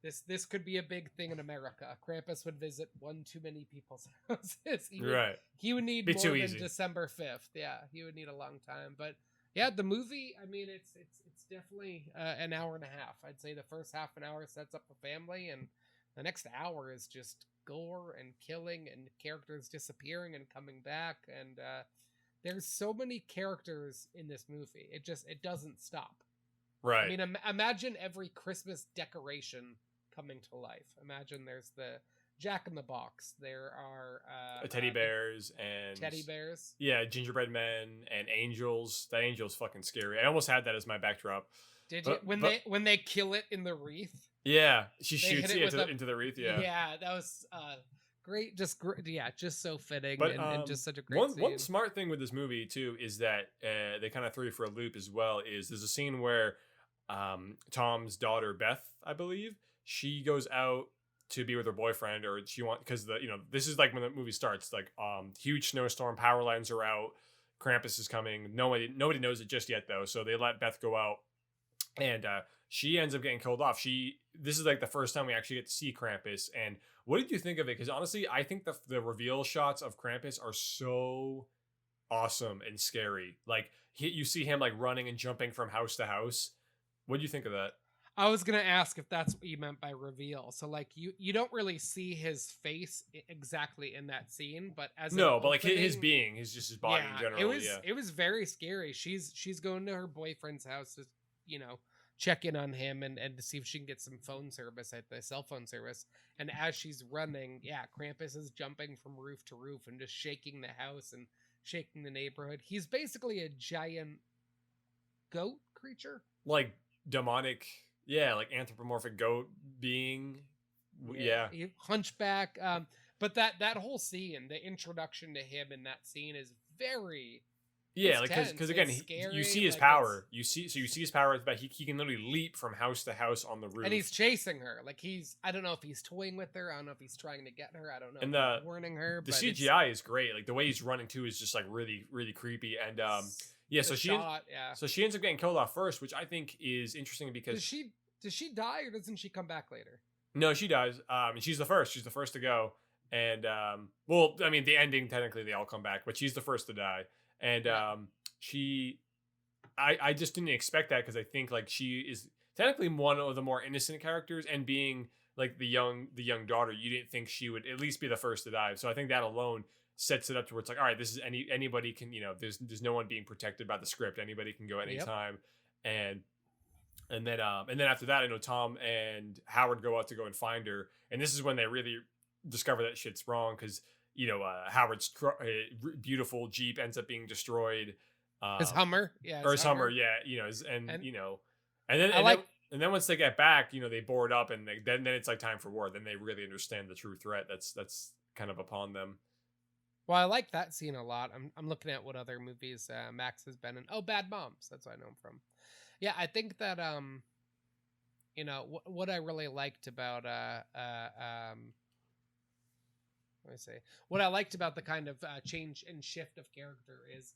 this could be a big thing in America. Krampus would visit one too many people's houses. He would need more than December 5th. Yeah, he would need a long time. But yeah, the movie, I mean, it's definitely an hour and a half. I'd say the first half an hour sets up the family, and the next hour is just gore and killing and characters disappearing and coming back. And there's so many characters in this movie. It doesn't stop. Right. I mean, imagine every Christmas decoration coming to life. Imagine there's the Jack-in-the-Box. There are teddy bears and yeah, gingerbread men and angels. That angel's fucking scary. I almost had that as my backdrop. Did you when they kill it in the wreath? Yeah, she shoots it into the wreath. Yeah, that was great, just so fitting, But and just such a great one scene. smart thing with this movie too is that they kind of threw you for a loop as well. Is there's a scene where Tom's daughter Beth, I believe, she goes out to be with her boyfriend, or because this is like when the movie starts, like huge snowstorm, power lines are out, Krampus is coming. Nobody knows it just yet though, so they let Beth go out, and she ends up getting killed off. This is like the first time we actually get to see Krampus. And what did you think of it? Because honestly, I think the reveal shots of Krampus are so awesome and scary. Like you see him like running and jumping from house to house. What do you think of that? I was gonna ask if that's what you meant by reveal. So like you don't really see his face exactly in that scene, but as but like his being, his body in general. It was very scary. She's going to her boyfriend's house to check in on him and to see if she can get some phone service at the cell phone service. And as she's running, Krampus is jumping from roof to roof and just shaking the house and shaking the neighborhood. He's basically a giant goat creature, like demonic. Yeah, like anthropomorphic goat being. Yeah. Hunchback. But that whole scene, the introduction to him in that scene is very like because again, you see his power. You see his power, but he can literally leap from house to house on the roof, and he's chasing her. Like I don't know if he's toying with her. I don't know if he's trying to get her. I don't know. And he's warning her. The CGI is great. Like the way he's running too is just like really really creepy. And so she ends up getting killed off first, which I think is interesting because does she die or doesn't she come back later? No, she dies. And she's the first. She's the first to go. And well, I mean, the ending technically they all come back, but she's the first to die. And I just didn't expect that because I think like she is technically one of the more innocent characters, and being like the young daughter, you didn't think she would at least be the first to die. So I think that alone sets it up to where it's like, all right, this is anybody can, there's no one being protected by the script. Anybody can go anytime. Yep. And then after that, I know Tom and Howard go out to go and find her, and this is when they really discover that shit's wrong because Howard's beautiful Jeep ends up being destroyed. His Hummer, his Hummer, and then once they get back, they board up, and then it's like time for war. Then they really understand the true threat that's kind of upon them. Well, I like that scene a lot. I'm looking at what other movies Max has been in. Oh, Bad Moms. That's what I know him from. Yeah, I think that what I really liked about what I liked about the kind of change and shift of character is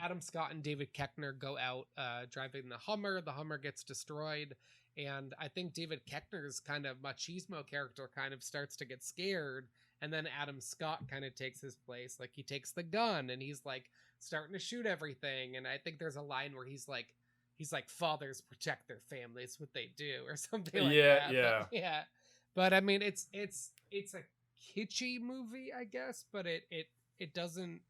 Adam Scott and David Koechner go out driving the Hummer. The Hummer gets destroyed, and I think David Koechner's kind of machismo character kind of starts to get scared. And then Adam Scott kind of takes his place. Like he takes the gun and he's like starting to shoot everything. And I think there's a line where he's like, fathers protect their families, what they do, or something like that. Yeah. But I mean, it's a kitschy movie, I guess, but it doesn't,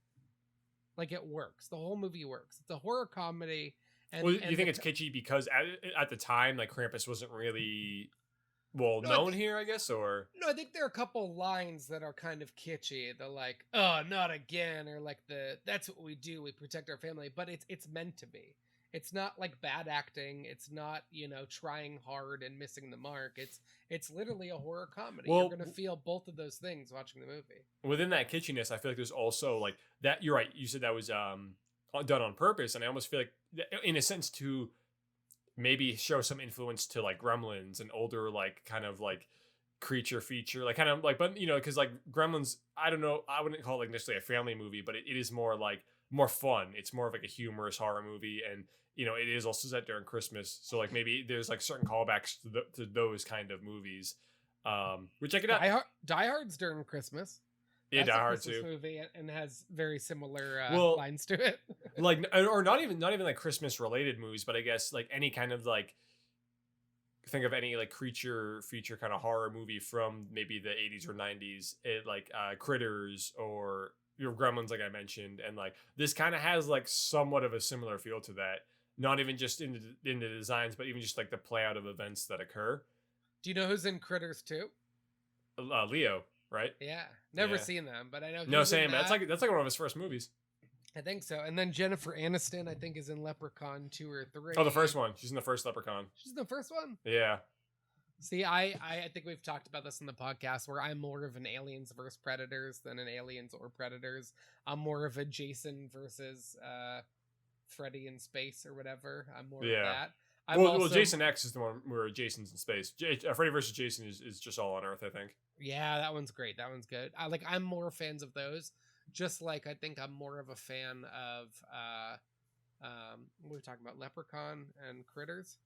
like, it works. The whole movie works. It's a horror comedy. And you think it's kitschy because at the time, like, Krampus wasn't really known here, I guess, or no? I think there are a couple lines that are kind of kitschy. They're like, "Oh, not again," or like "That's what we do. We protect our family." But it's meant to be. It's not like bad acting. It's not trying hard and missing the mark. It's literally a horror comedy. You're gonna feel both of those things watching the movie. Within that kitschiness, I feel like there's also like that. You're right. You said that was done on purpose, and I almost feel like, in a sense, to maybe show some influence to like Gremlins and older like kind of like creature feature, like kind of like, but because like Gremlins, I don't know, I wouldn't call it like necessarily a family movie, but it is more like more fun. It's more of like a humorous horror movie, and it is also set during Christmas, so like maybe there's like certain callbacks to those kind of movies, which I could Die Hard's during Christmas. Yeah, Die Hard too. Movie and has very similar lines to it. Like, or not even like Christmas related movies, but I guess like any kind of like, think of any like creature feature kind of horror movie from maybe the 80s or 90s, like Critters or Gremlins, like I mentioned, and like this kind of has like somewhat of a similar feel to that. Not even just in the designs, but even just like the play out of events that occur. Do you know who's in Critters too? Leo. Right? Yeah, never seen them, but I know. No, same. That's like one of his first movies. I think so. And then Jennifer Aniston, I think, is in Leprechaun 2 or 3. Oh, the first one. She's in the first Leprechaun. She's in the first one. Yeah. See, I think we've talked about this in the podcast where I'm more of an Aliens versus Predators than an Aliens or Predators. I'm more of a Jason versus Freddy in space or whatever. I'm more of Yeah. that. I'm Well, also Jason X is the one where Jason's in space. Freddy versus Jason is just all on Earth, I think. yeah, that one's great. That one's good. I'm more fans of those. Just like I think I'm more of a fan of what were we talking about? Leprechaun and Critters.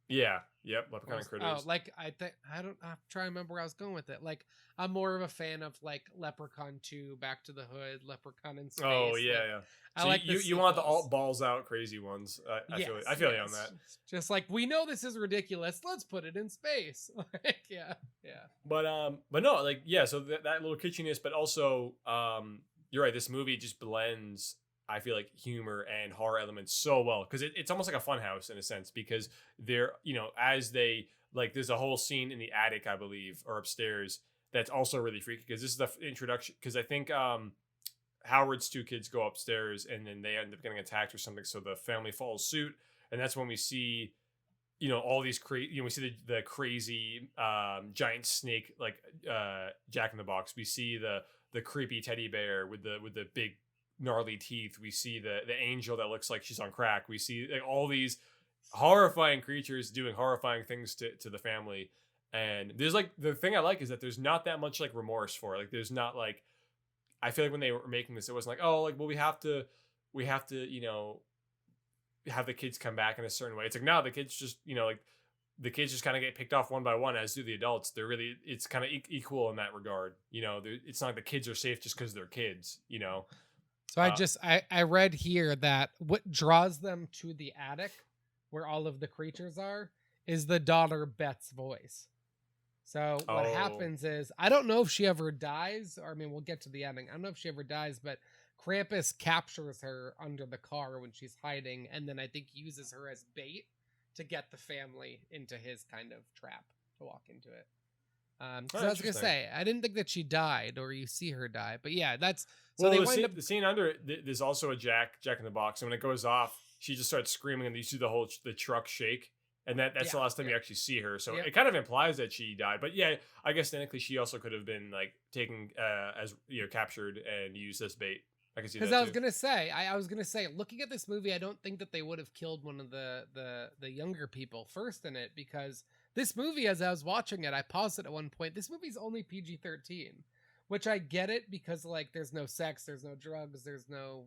Yeah. Yep. Leprechaun and Critters. Like I'm trying to remember where I was going with it. Like I'm more of a fan of like Leprechaun 2, Back to the Hood, Leprechaun in Space. Oh yeah, like, yeah. I So like you want the all balls out crazy ones. I feel you on that. Just like we know this is ridiculous, let's put it in space. Like yeah. But no, like yeah. So that little kitschiness, but also you're right. This movie just blends. I feel like humor and horror elements so well because it's almost like a fun house in a sense because they're as they like there's a whole scene in the attic I believe or upstairs that's also really freaky because this is the introduction because I think Howard's two kids go upstairs and then they end up getting attacked or something so the family follows suit and that's when we see all these crazy we see the crazy giant snake like Jack in the Box. We see the creepy teddy bear with the big gnarly teeth. We see the angel that looks like she's on crack. We see like, all these horrifying creatures doing horrifying things to the family. And there's like the thing I like is that there's not that much like remorse for it. Like there's not like I feel like when they were making this, it wasn't like, oh, like well we have to have the kids come back in a certain way. It's like now the kids just like the kids just kind of get picked off one by one, as do the adults. They're really it's kind of equal in that regard. It's not like the kids are safe just because they're kids. So I read here that what draws them to the attic where all of the creatures are is the daughter Beth's voice. So what happens is I don't know if she ever dies, or I mean we'll get to the ending. I don't know if she ever dies, but Krampus captures her under the car when she's hiding, and then I think uses her as bait to get the family into his kind of trap to walk into it. Because I was gonna say I didn't think that she died or you see her die, but yeah, that's so well. The scene under it, there's also a Jack in the Box, and when it goes off, she just starts screaming, and you see the truck shake, and that's the last time you actually see her. So it kind of implies that she died, but yeah, I guess technically she also could have been like taken as captured and used as bait. I can see that because I was gonna say, looking at this movie, I don't think that they would have killed one of the younger people first in it because. This movie, as I was watching it, I paused it at one point. This movie's only PG-13, which I get it because like there's no sex, there's no drugs, there's no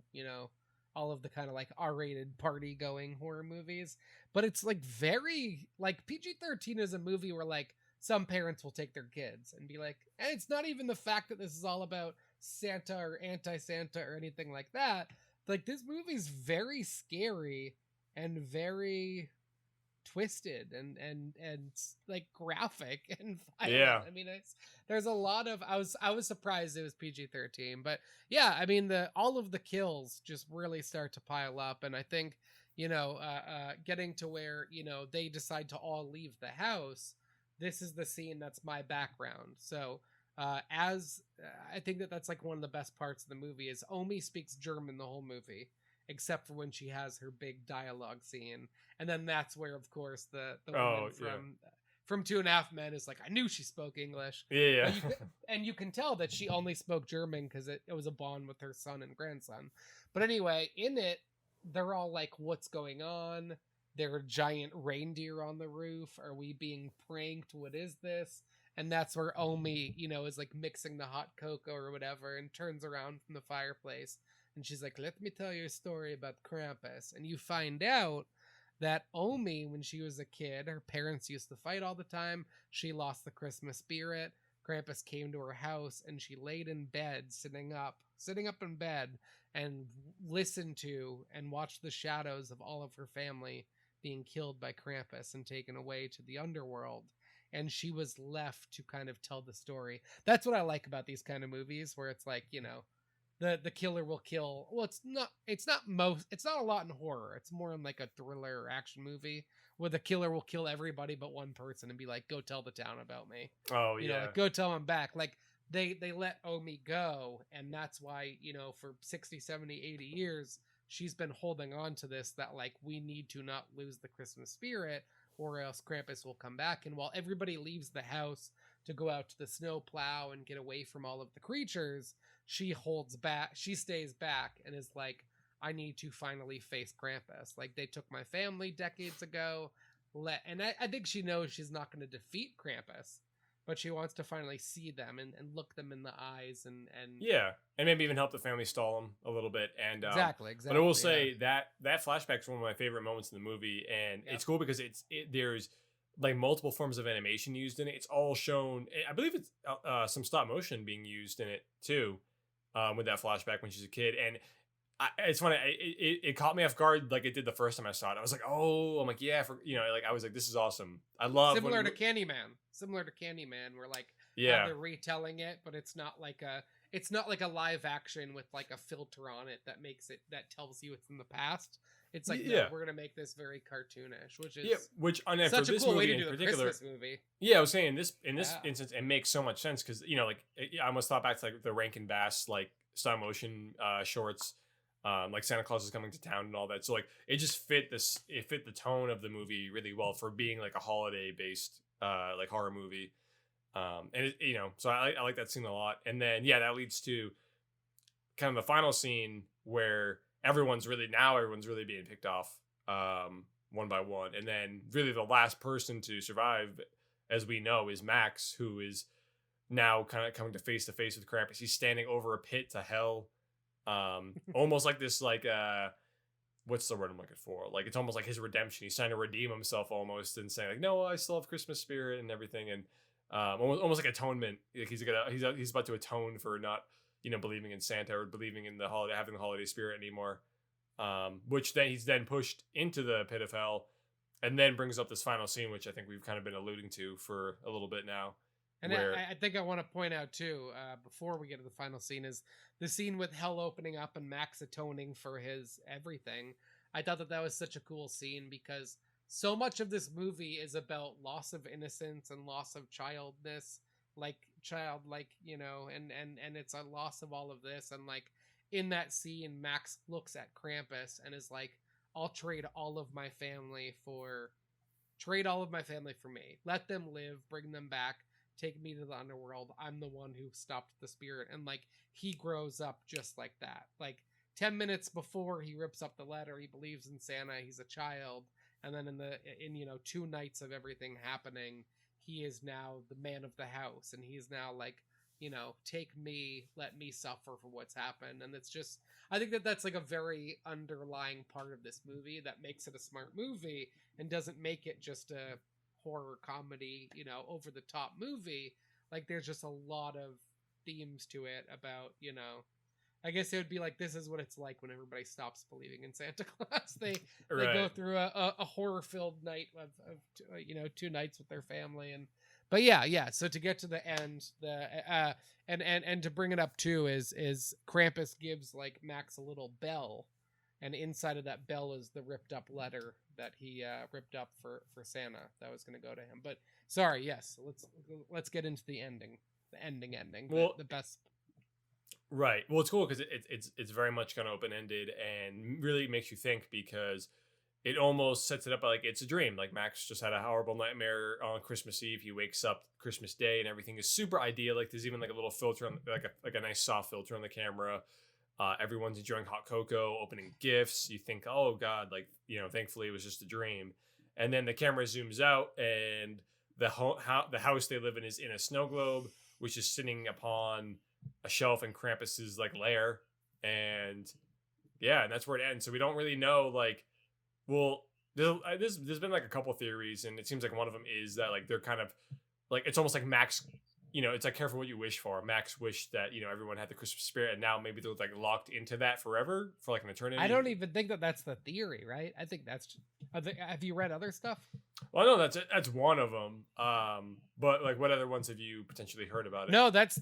all of the kind of like R-rated party going horror movies. But it's like very like PG-13 is a movie where like some parents will take their kids and be like, and it's not even the fact that this is all about Santa or anti-Santa or anything like that. Like this movie's very scary and very twisted and like graphic and violent. Yeah. I mean there's a lot of I was surprised it was PG-13, but yeah, I mean all of the kills just really start to pile up, and I think getting to where they decide to all leave the house. This is the scene that's my background. So as I think that's like one of the best parts of the movie is Omi speaks German the whole movie except for when she has her big dialogue scene. And then that's where, of course, the woman from 2.5 Men is like, I knew she spoke English. Yeah. And you can tell that she only spoke German because it was a bond with her son and grandson. But anyway, in it, they're all like, what's going on? There are giant reindeer on the roof. Are we being pranked? What is this? And that's where Omi, is like mixing the hot cocoa or whatever and turns around from the fireplace. And she's like, let me tell you a story about Krampus. And you find out that Omi, when she was a kid, her parents used to fight all the time. She lost the Christmas spirit. Krampus came to her house and she laid in bed, sitting up in bed and listened to and watched the shadows of all of her family being killed by Krampus and taken away to the underworld. And she was left to kind of tell the story. That's what I like about these kind of movies where it's like, the killer will kill. Well, it's not a lot in horror. It's more in like a thriller or action movie where the killer will kill everybody but one person and be like, go tell the town about me. Oh, yeah. Like, go tell them back. Like they let Omi go. And that's why, for 60, 70, 80 years, she's been holding on to this, that like, we need to not lose the Christmas spirit. or else Krampus will come back. And while everybody leaves the house to go out to the snow plow and get away from all of the creatures, she stays back and is like, I need to finally face Krampus. Like, they took my family decades ago. And I think she knows she's not going to defeat Krampus, but she wants to finally see them and look them in the eyes and yeah, and maybe even help the family stall them a little bit. And exactly. But I will say that flashback is one of my favorite moments in the movie, and it's cool because there's like multiple forms of animation used in it. It's all shown. I believe it's some stop motion being used in it too, with that flashback when she's a kid. And it's funny. It caught me off guard like it did the first time I saw it. I was like, oh, I'm like, yeah, like I was like, this is awesome. I love similar to Candyman, where like they're retelling it, but it's not like a live action with like a filter on it that tells you it's in the past. It's like, no, we're gonna make this very cartoonish, which is such a this cool movie way to do in a particular, Christmas movie. Yeah, I was saying in this instance, it makes so much sense because like I almost thought back to like the Rankin Bass like stop motion shorts. Like Santa Claus is coming to town and all that. So like it just fit the tone of the movie really well for being like a holiday based like horror movie. And it, so I like that scene a lot. And then that leads to kind of the final scene where everyone's really being picked off one by one. And then really the last person to survive, as we know, is Max, who is now kind of coming to face with Krampus. He's standing over a pit to hell. Almost like this, like what's the word I'm looking for? Like it's almost like his redemption. He's trying to redeem himself almost and saying like, no, I still have Christmas spirit and everything, and almost like atonement. Like he's about to atone for not believing in Santa or believing in having the holiday spirit anymore. Which then he's pushed into the pit of hell, and then brings up this final scene, which I think we've kind of been alluding to for a little bit now. And I think I want to point out too, before we get to the final scene, is the scene with hell opening up and Max atoning for his everything. I thought that was such a cool scene because so much of this movie is about loss of innocence and loss of childness, and it's a loss of all of this. And like in that scene, Max looks at Krampus and is like, I'll trade all of my family for me. Let them live, bring them back. Take me to the underworld. I'm the one who stopped the spirit. And like he grows up just like that. Like 10 minutes before he rips up the letter, he believes in Santa, he's a child. And then in 2 nights of everything happening, he is now the man of the house. And he's now like, take me, let me suffer for what's happened. And it's just, I think that's like a very underlying part of this movie that makes it a smart movie and doesn't make it just a horror comedy, over the top movie. Like there's just a lot of themes to it about, I guess it would be like, this is what it's like when everybody stops believing in Santa Claus. They go through a horror filled night of 2 nights with their family. But so to get to the end, and to bring it up too is Krampus gives like Max a little bell, and inside of that bell is the ripped up letter that he ripped up for Santa that was going to go to him. But sorry, yes, let's get into the ending. The ending. Well, the best. Right. Well, it's cool because it's very much kind of open ended and really makes you think, because it almost sets it up like it's a dream. Like Max just had a horrible nightmare on Christmas Eve. He wakes up Christmas Day and everything is super idyllic. There's even like a little filter on like a nice soft filter on the camera. Everyone's enjoying hot cocoa, opening gifts. You think, oh God, like, thankfully it was just a dream. And then the camera zooms out and the house they live in is in a snow globe, which is sitting upon a shelf in Krampus's like lair. And and that's where it ends. So we don't really know, like, well, there's been like a couple theories, and it seems like one of them is that like they're kind of like, it's almost like Max, it's like careful what you wish for. Max wished that, everyone had the Christmas spirit, and now maybe they're like locked into that forever for like an eternity. I don't even think that's the theory, right? I think that's just, have you read other stuff? Well, no, that's one of them. But like, what other ones have you potentially heard about it? No, that's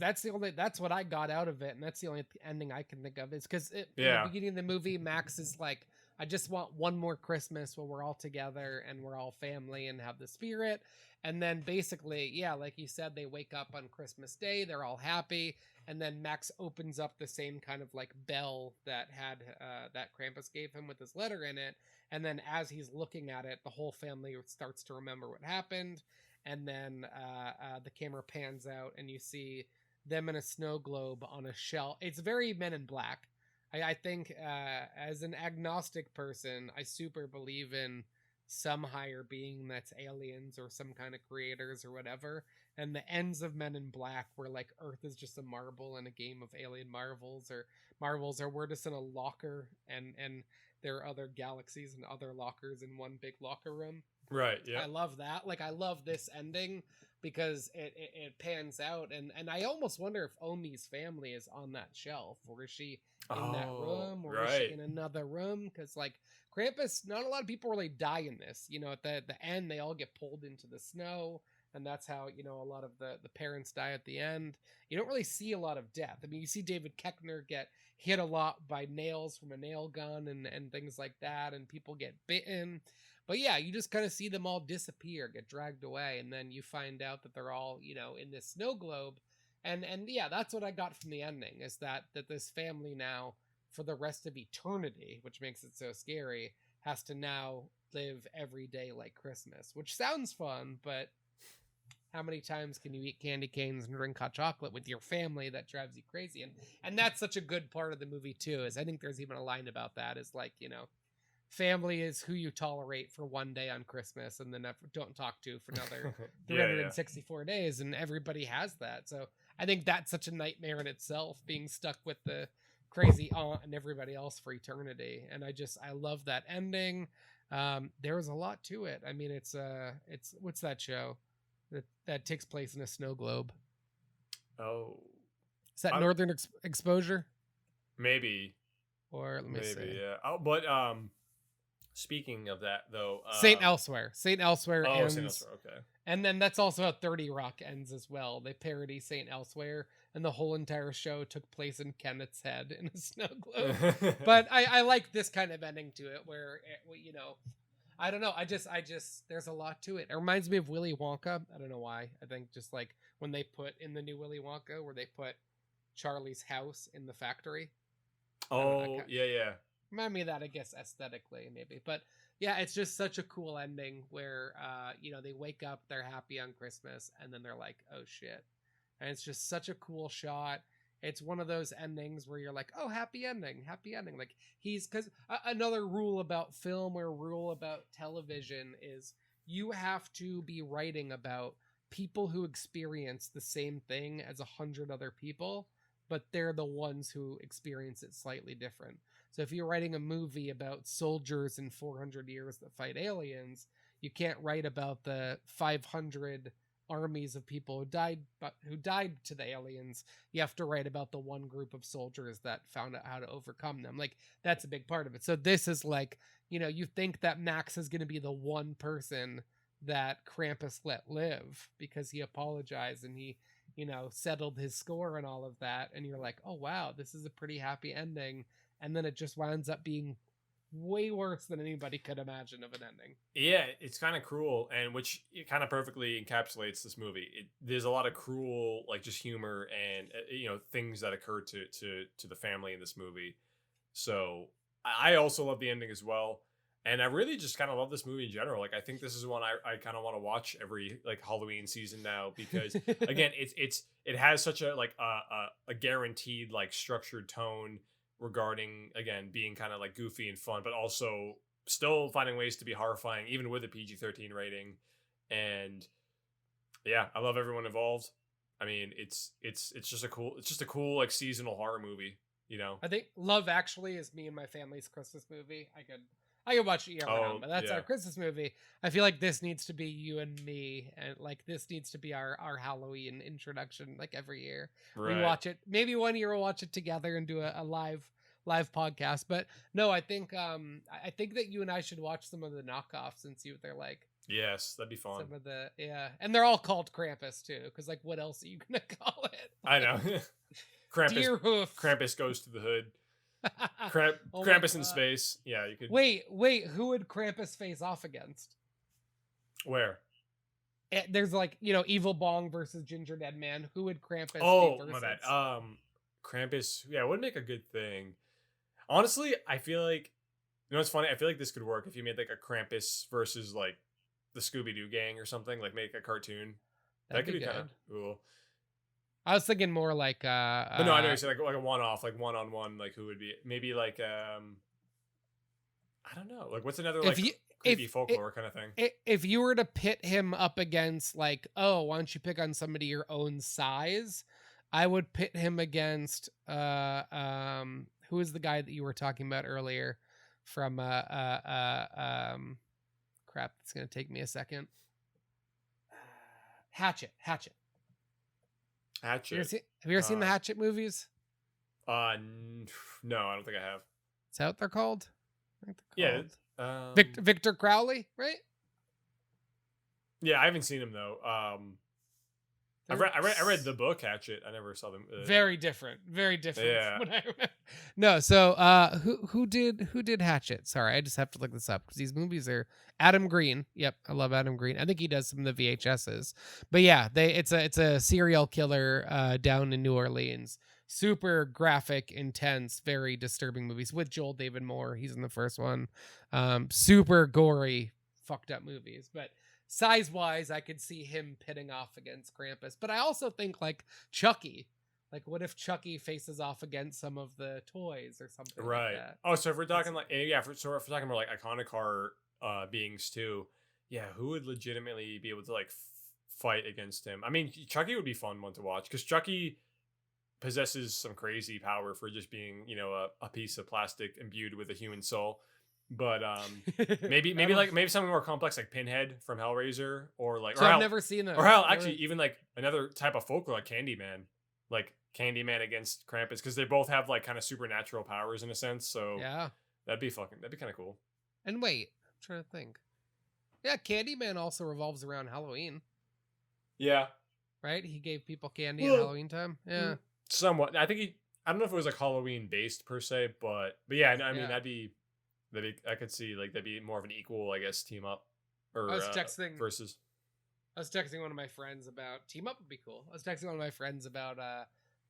what I got out of it, and that's the only ending I can think of. Is because in the beginning of the movie, Max is like I just want one more Christmas where we're all together and we're all family and have the spirit. And then basically, yeah, like you said, they wake up on Christmas Day, they're all happy, and then Max opens up the same kind of like bell that had that Krampus gave him with his letter in it. And then as he's looking at it, the whole family starts to remember what happened. And then the camera pans out and you see them in a snow globe on a shelf. It's very Men in Black. I think as an agnostic person, I super believe in some higher being that's aliens or some kind of creators or whatever. And the ends of Men in Black where like Earth is just a marble in a game of alien marvels, or we're just in a locker and there are other galaxies and other lockers in one big locker room. Right. Yeah. I love that. Like I love this ending because it pans out and I almost wonder if Omi's family is on that shelf, or is she in that room, or is she in another room? Because like Krampus, not a lot of people really die in this. You know, at the end, they all get pulled into the snow, and that's how, you know, a lot of the parents die at the end. You don't really see a lot of death. I mean, you see David Koechner get hit a lot by nails from a nail gun and things like that, and people get bitten. But yeah, you just kind of see them all disappear, get dragged away, and then you find out that they're all, you know, in this snow globe. And yeah, that's what I got from the ending, is that this family now, for the rest of eternity, which makes it so scary, has to now live every day like Christmas, which sounds fun, but how many times can you eat candy canes and drink hot chocolate with your family? That drives you crazy. And that's such a good part of the movie too, is I think there's even a line about that, is like, you know, family is who you tolerate for one day on Christmas and then don't talk to for another 364 days. And everybody has that. So I think that's such a nightmare in itself, being stuck with the crazy aunt and everybody else for eternity. And I love that ending. There's a lot to it. I mean, it's what's that show that takes place in a snow globe? Oh, is that Northern Exposure? Maybe. Or let me see. Yeah. Oh, but speaking of that, though, Saint Elsewhere. Saint Elsewhere ends. ends. Saint Elsewhere, okay. And then that's also how 30 Rock ends as well. They parody Saint Elsewhere, and the whole entire show took place in Kenneth's head in a snow globe. But I like this kind of ending to it, where you know, I don't know. I just there's a lot to it. It reminds me of Willy Wonka. I don't know why. I think just like when they put in the new Willy Wonka, where they put Charlie's house in the factory. Oh, yeah. Remind me of that, I guess, aesthetically, maybe. But yeah, it's just such a cool ending where, you know, they wake up, they're happy on Christmas, and then they're like, oh shit. And it's just such a cool shot. It's one of those endings where you're like, oh, happy ending. Like because another rule about film or rule about television is you have to be writing about people who experience the same thing as 100 other people, but they're the ones who experience it slightly different. So if you're writing a movie about soldiers in 400 years that fight aliens, you can't write about the 500 armies of people who died to the aliens. You have to write about the one group of soldiers that found out how to overcome them. Like, that's a big part of it. So this is like, you know, you think that Max is going to be the one person that Krampus let live because he apologized and he, you know, settled his score and all of that. And you're like, oh, wow, this is a pretty happy ending. And then it just winds up being way worse than anybody could imagine of an ending. Yeah, it's kind of cruel, and which it kind of perfectly encapsulates this movie. There's a lot of cruel, like, just humor and you know, things that occur to the family in this movie. So I also love the ending as well, and I really just kind of love this movie in general. Like, I think this is one I kind of want to watch every like Halloween season now, because again, it has such a like a guaranteed like structured tone regarding, again, being kind of like goofy and fun, but also still finding ways to be horrifying, even with a PG-13 rating. And yeah, I love everyone involved. I mean, it's just a cool like seasonal horror movie, you know. I think Love Actually is me and my family's Christmas movie. I could watch it year round, but that's our Christmas movie. I feel like this needs to be you and me, and like this needs to be our Halloween introduction, like every year. Right. We watch it. Maybe one year we'll watch it together and do a live podcast. But no, I think that you and I should watch some of the knockoffs and see what they're like. Yes, that'd be fun. Some of the and they're all called Krampus too, because like what else are you gonna call it? I know. Krampus, Deer hoof. Krampus goes to the hood. Oh my Krampus in God. space. Yeah, you could. Wait, who would Krampus face off against? Where? There's like, Evil Bong versus Ginger Dead Man. Who would Krampus be Oh, versus? my bad. Krampus. Yeah, it would make a good thing. Honestly, I feel like, what's funny? I feel like this could work if you made like a Krampus versus like the Scooby Doo gang or something. Like make a cartoon. That'd That could be kind good. of cool. I was thinking more like But no, I know you said like a one-off, like one-on-one, like who would be maybe like I don't know, like what's another like creepy folklore kind of thing. if you were to pit him up against like, oh, why don't you pick on somebody your own size? I would pit him against who is the guy that you were talking about earlier from crap, it's gonna take me a second. Hatchet. Hatchet. Have you ever seen the Hatchet movies? No, I don't think I have. Is that what they're called? I think they're called. Yeah. Victor Crowley, right? Yeah, I haven't seen him though. I read the book Hatchet. I never saw them. Very different. Very different. Yeah. No, so who did Hatchet? Sorry, I just have to look this up because these movies are Adam Green. Yep, I love Adam Green. I think he does some of the VHSs. But yeah, it's a serial killer down in New Orleans. Super graphic, intense, very disturbing movies with Joel David Moore. He's in the first one. Super gory, fucked up movies. But size-wise, I could see him pitting off against Krampus. But I also think like Chucky. Like, what if Chucky faces off against some of the toys or something right. like that? Oh, so if we're talking like, yeah, if we're talking about like iconic horror beings too, yeah, who would legitimately be able to like fight against him? I mean, Chucky would be fun one to watch because Chucky possesses some crazy power for just being, a piece of plastic imbued with a human soul. But maybe something more complex like Pinhead from Hellraiser, or like, So I've never seen that. or hell, actually even like another type of folklore like Candyman, like Candyman against Krampus, because they both have like kind of supernatural powers in a sense. So Yeah. that'd be kind of cool. And wait, I'm trying to think. Yeah, Candyman also revolves around Halloween, Yeah, right? He gave people candy at Halloween time. Yeah. somewhat. I don't know if it was like Halloween based per se, but yeah, I mean that'd be I could see like that'd be more of an equal, I guess, team up or I was texting versus. I was texting one of my friends about team up would be cool. I was texting one of my friends about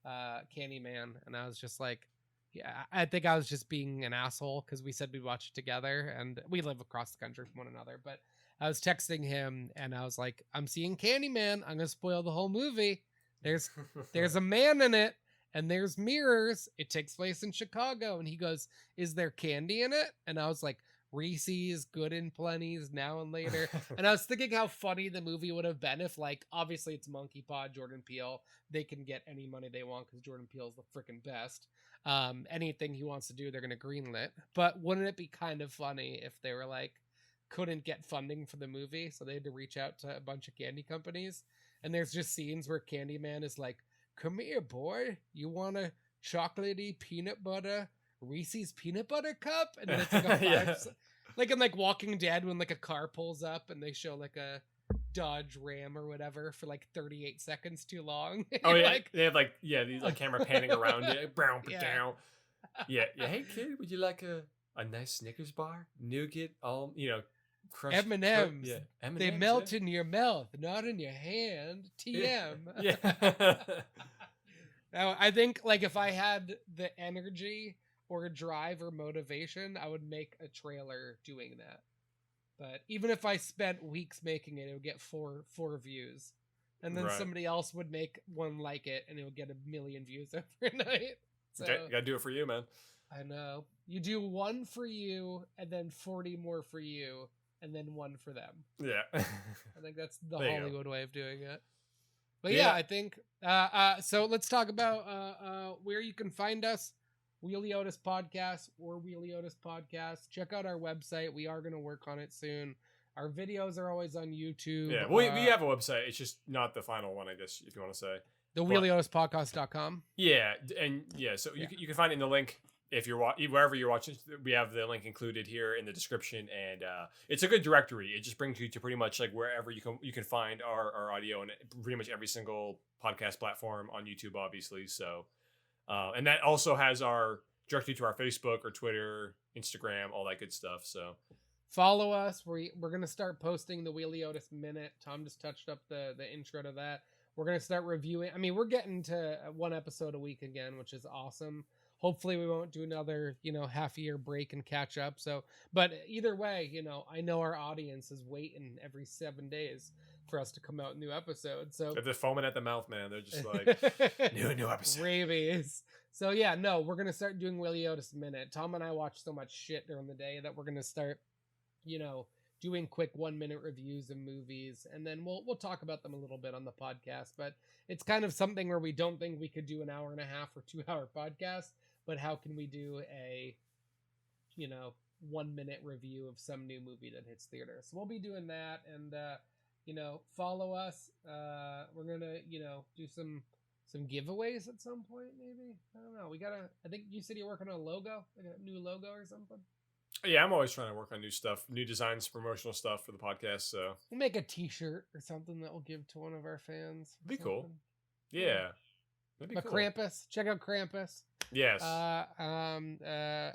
Candyman, and I was just like, yeah, I think I was just being an asshole because we said we'd watch it together, and we live across the country from one another. But I was texting him, and I was like, I'm seeing Candyman. I'm gonna spoil the whole movie. There's a man in it, and there's mirrors. It takes place in Chicago. And he goes, is there candy in it? And I was like, Reese's, Good and Plenty's, Now and Later. And I was thinking how funny the movie would have been if, like, obviously it's Monkey Paw, Jordan Peele. They can get any money they want because Jordan Peele's the freaking best. Anything he wants to do, they're going to greenlit. But wouldn't it be kind of funny if they were like, couldn't get funding for the movie, so they had to reach out to a bunch of candy companies? And there's just scenes where Candyman is like, come here, boy. You want a chocolatey peanut butter Reese's peanut butter cup? And then it's like a Yeah. like in like Walking Dead when like a car pulls up and they show like a Dodge Ram or whatever for like 38 seconds too long. Oh yeah, like, they have like these like camera panning around it. Brown, Yeah. down. Yeah. Hey kid, would you like a nice Snickers bar? Nougat, all crushed M&Ms. Yeah, M&Ms, they melt in your mouth, not in your hand. TM. Yeah. Now, I think like if I had the energy or drive or motivation, I would make a trailer doing that. But even if I spent weeks making it, it would get four views. And then Right. somebody else would make one like it and it would get 1 million views overnight. So Okay, you gotta do it for you, man. I know. You do one for you and then 40 more for you and then one for them. Yeah. I think that's the There you go. Hollywood way of doing it. But Yeah. yeah, I think so let's talk about where you can find us. Weiliotis Podcast or Weiliotis Podcast. Check out our website. We are going to work on it soon. Our videos are always on YouTube. Yeah, we have a website. It's just not the final one, I guess, if you want to say. The WeiliotisPodcast.com. Yeah, and yeah, so you can find it in the link if you're wherever you're watching. We have the link included here in the description, and it's a good directory. It just brings you to pretty much like wherever you can find our audio, and pretty much every single podcast platform on YouTube, obviously. So, and that also has our directly to our Facebook or Twitter, Instagram, all that good stuff. So follow us. We're gonna start posting the Weiliotis Minute. Tom just touched up the intro to that. We're gonna start reviewing. I mean, we're getting to one episode a week again, which is awesome. Hopefully, we won't do another half a year break and catch up. So, but either way, I know our audience is waiting every 7 days for us to come out with new episodes. So they're foaming at the mouth, man. They're just like new episode. Rabies. So yeah, no, we're gonna start doing Weiliotis Minute. Tom and I watch so much shit during the day that we're gonna start, doing quick 1 minute reviews of movies, and then we'll talk about them a little bit on the podcast. But it's kind of something where we don't think we could do an hour and a half or 2 hour podcast, but how can we do a 1 minute review of some new movie that hits theater? So we'll be doing that, and follow us. We're gonna do some giveaways at some point, maybe. I don't know. I think you said you're working on a logo, like a new logo or something. Yeah, I'm always trying to work on new stuff, new designs, promotional stuff for the podcast. So We'll make a T-shirt or something that we'll give to one of our fans. be cool. Yeah, that'd be But cool. Krampus, check out Krampus. Yes.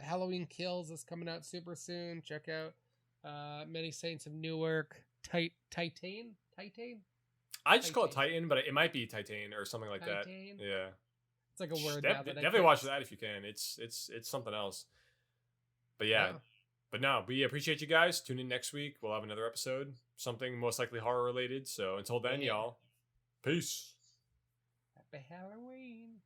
Halloween Kills is coming out super soon. Check out Many Saints of Newark. Titan. I just call it Titan, but it might be Titan or something like that. Yeah. It's like a word. Definitely watch that if you can. It's something else. But yeah. But no, we appreciate you guys. Tune in next week. We'll have another episode, something most likely horror related. So until then, y'all, peace. Happy Halloween.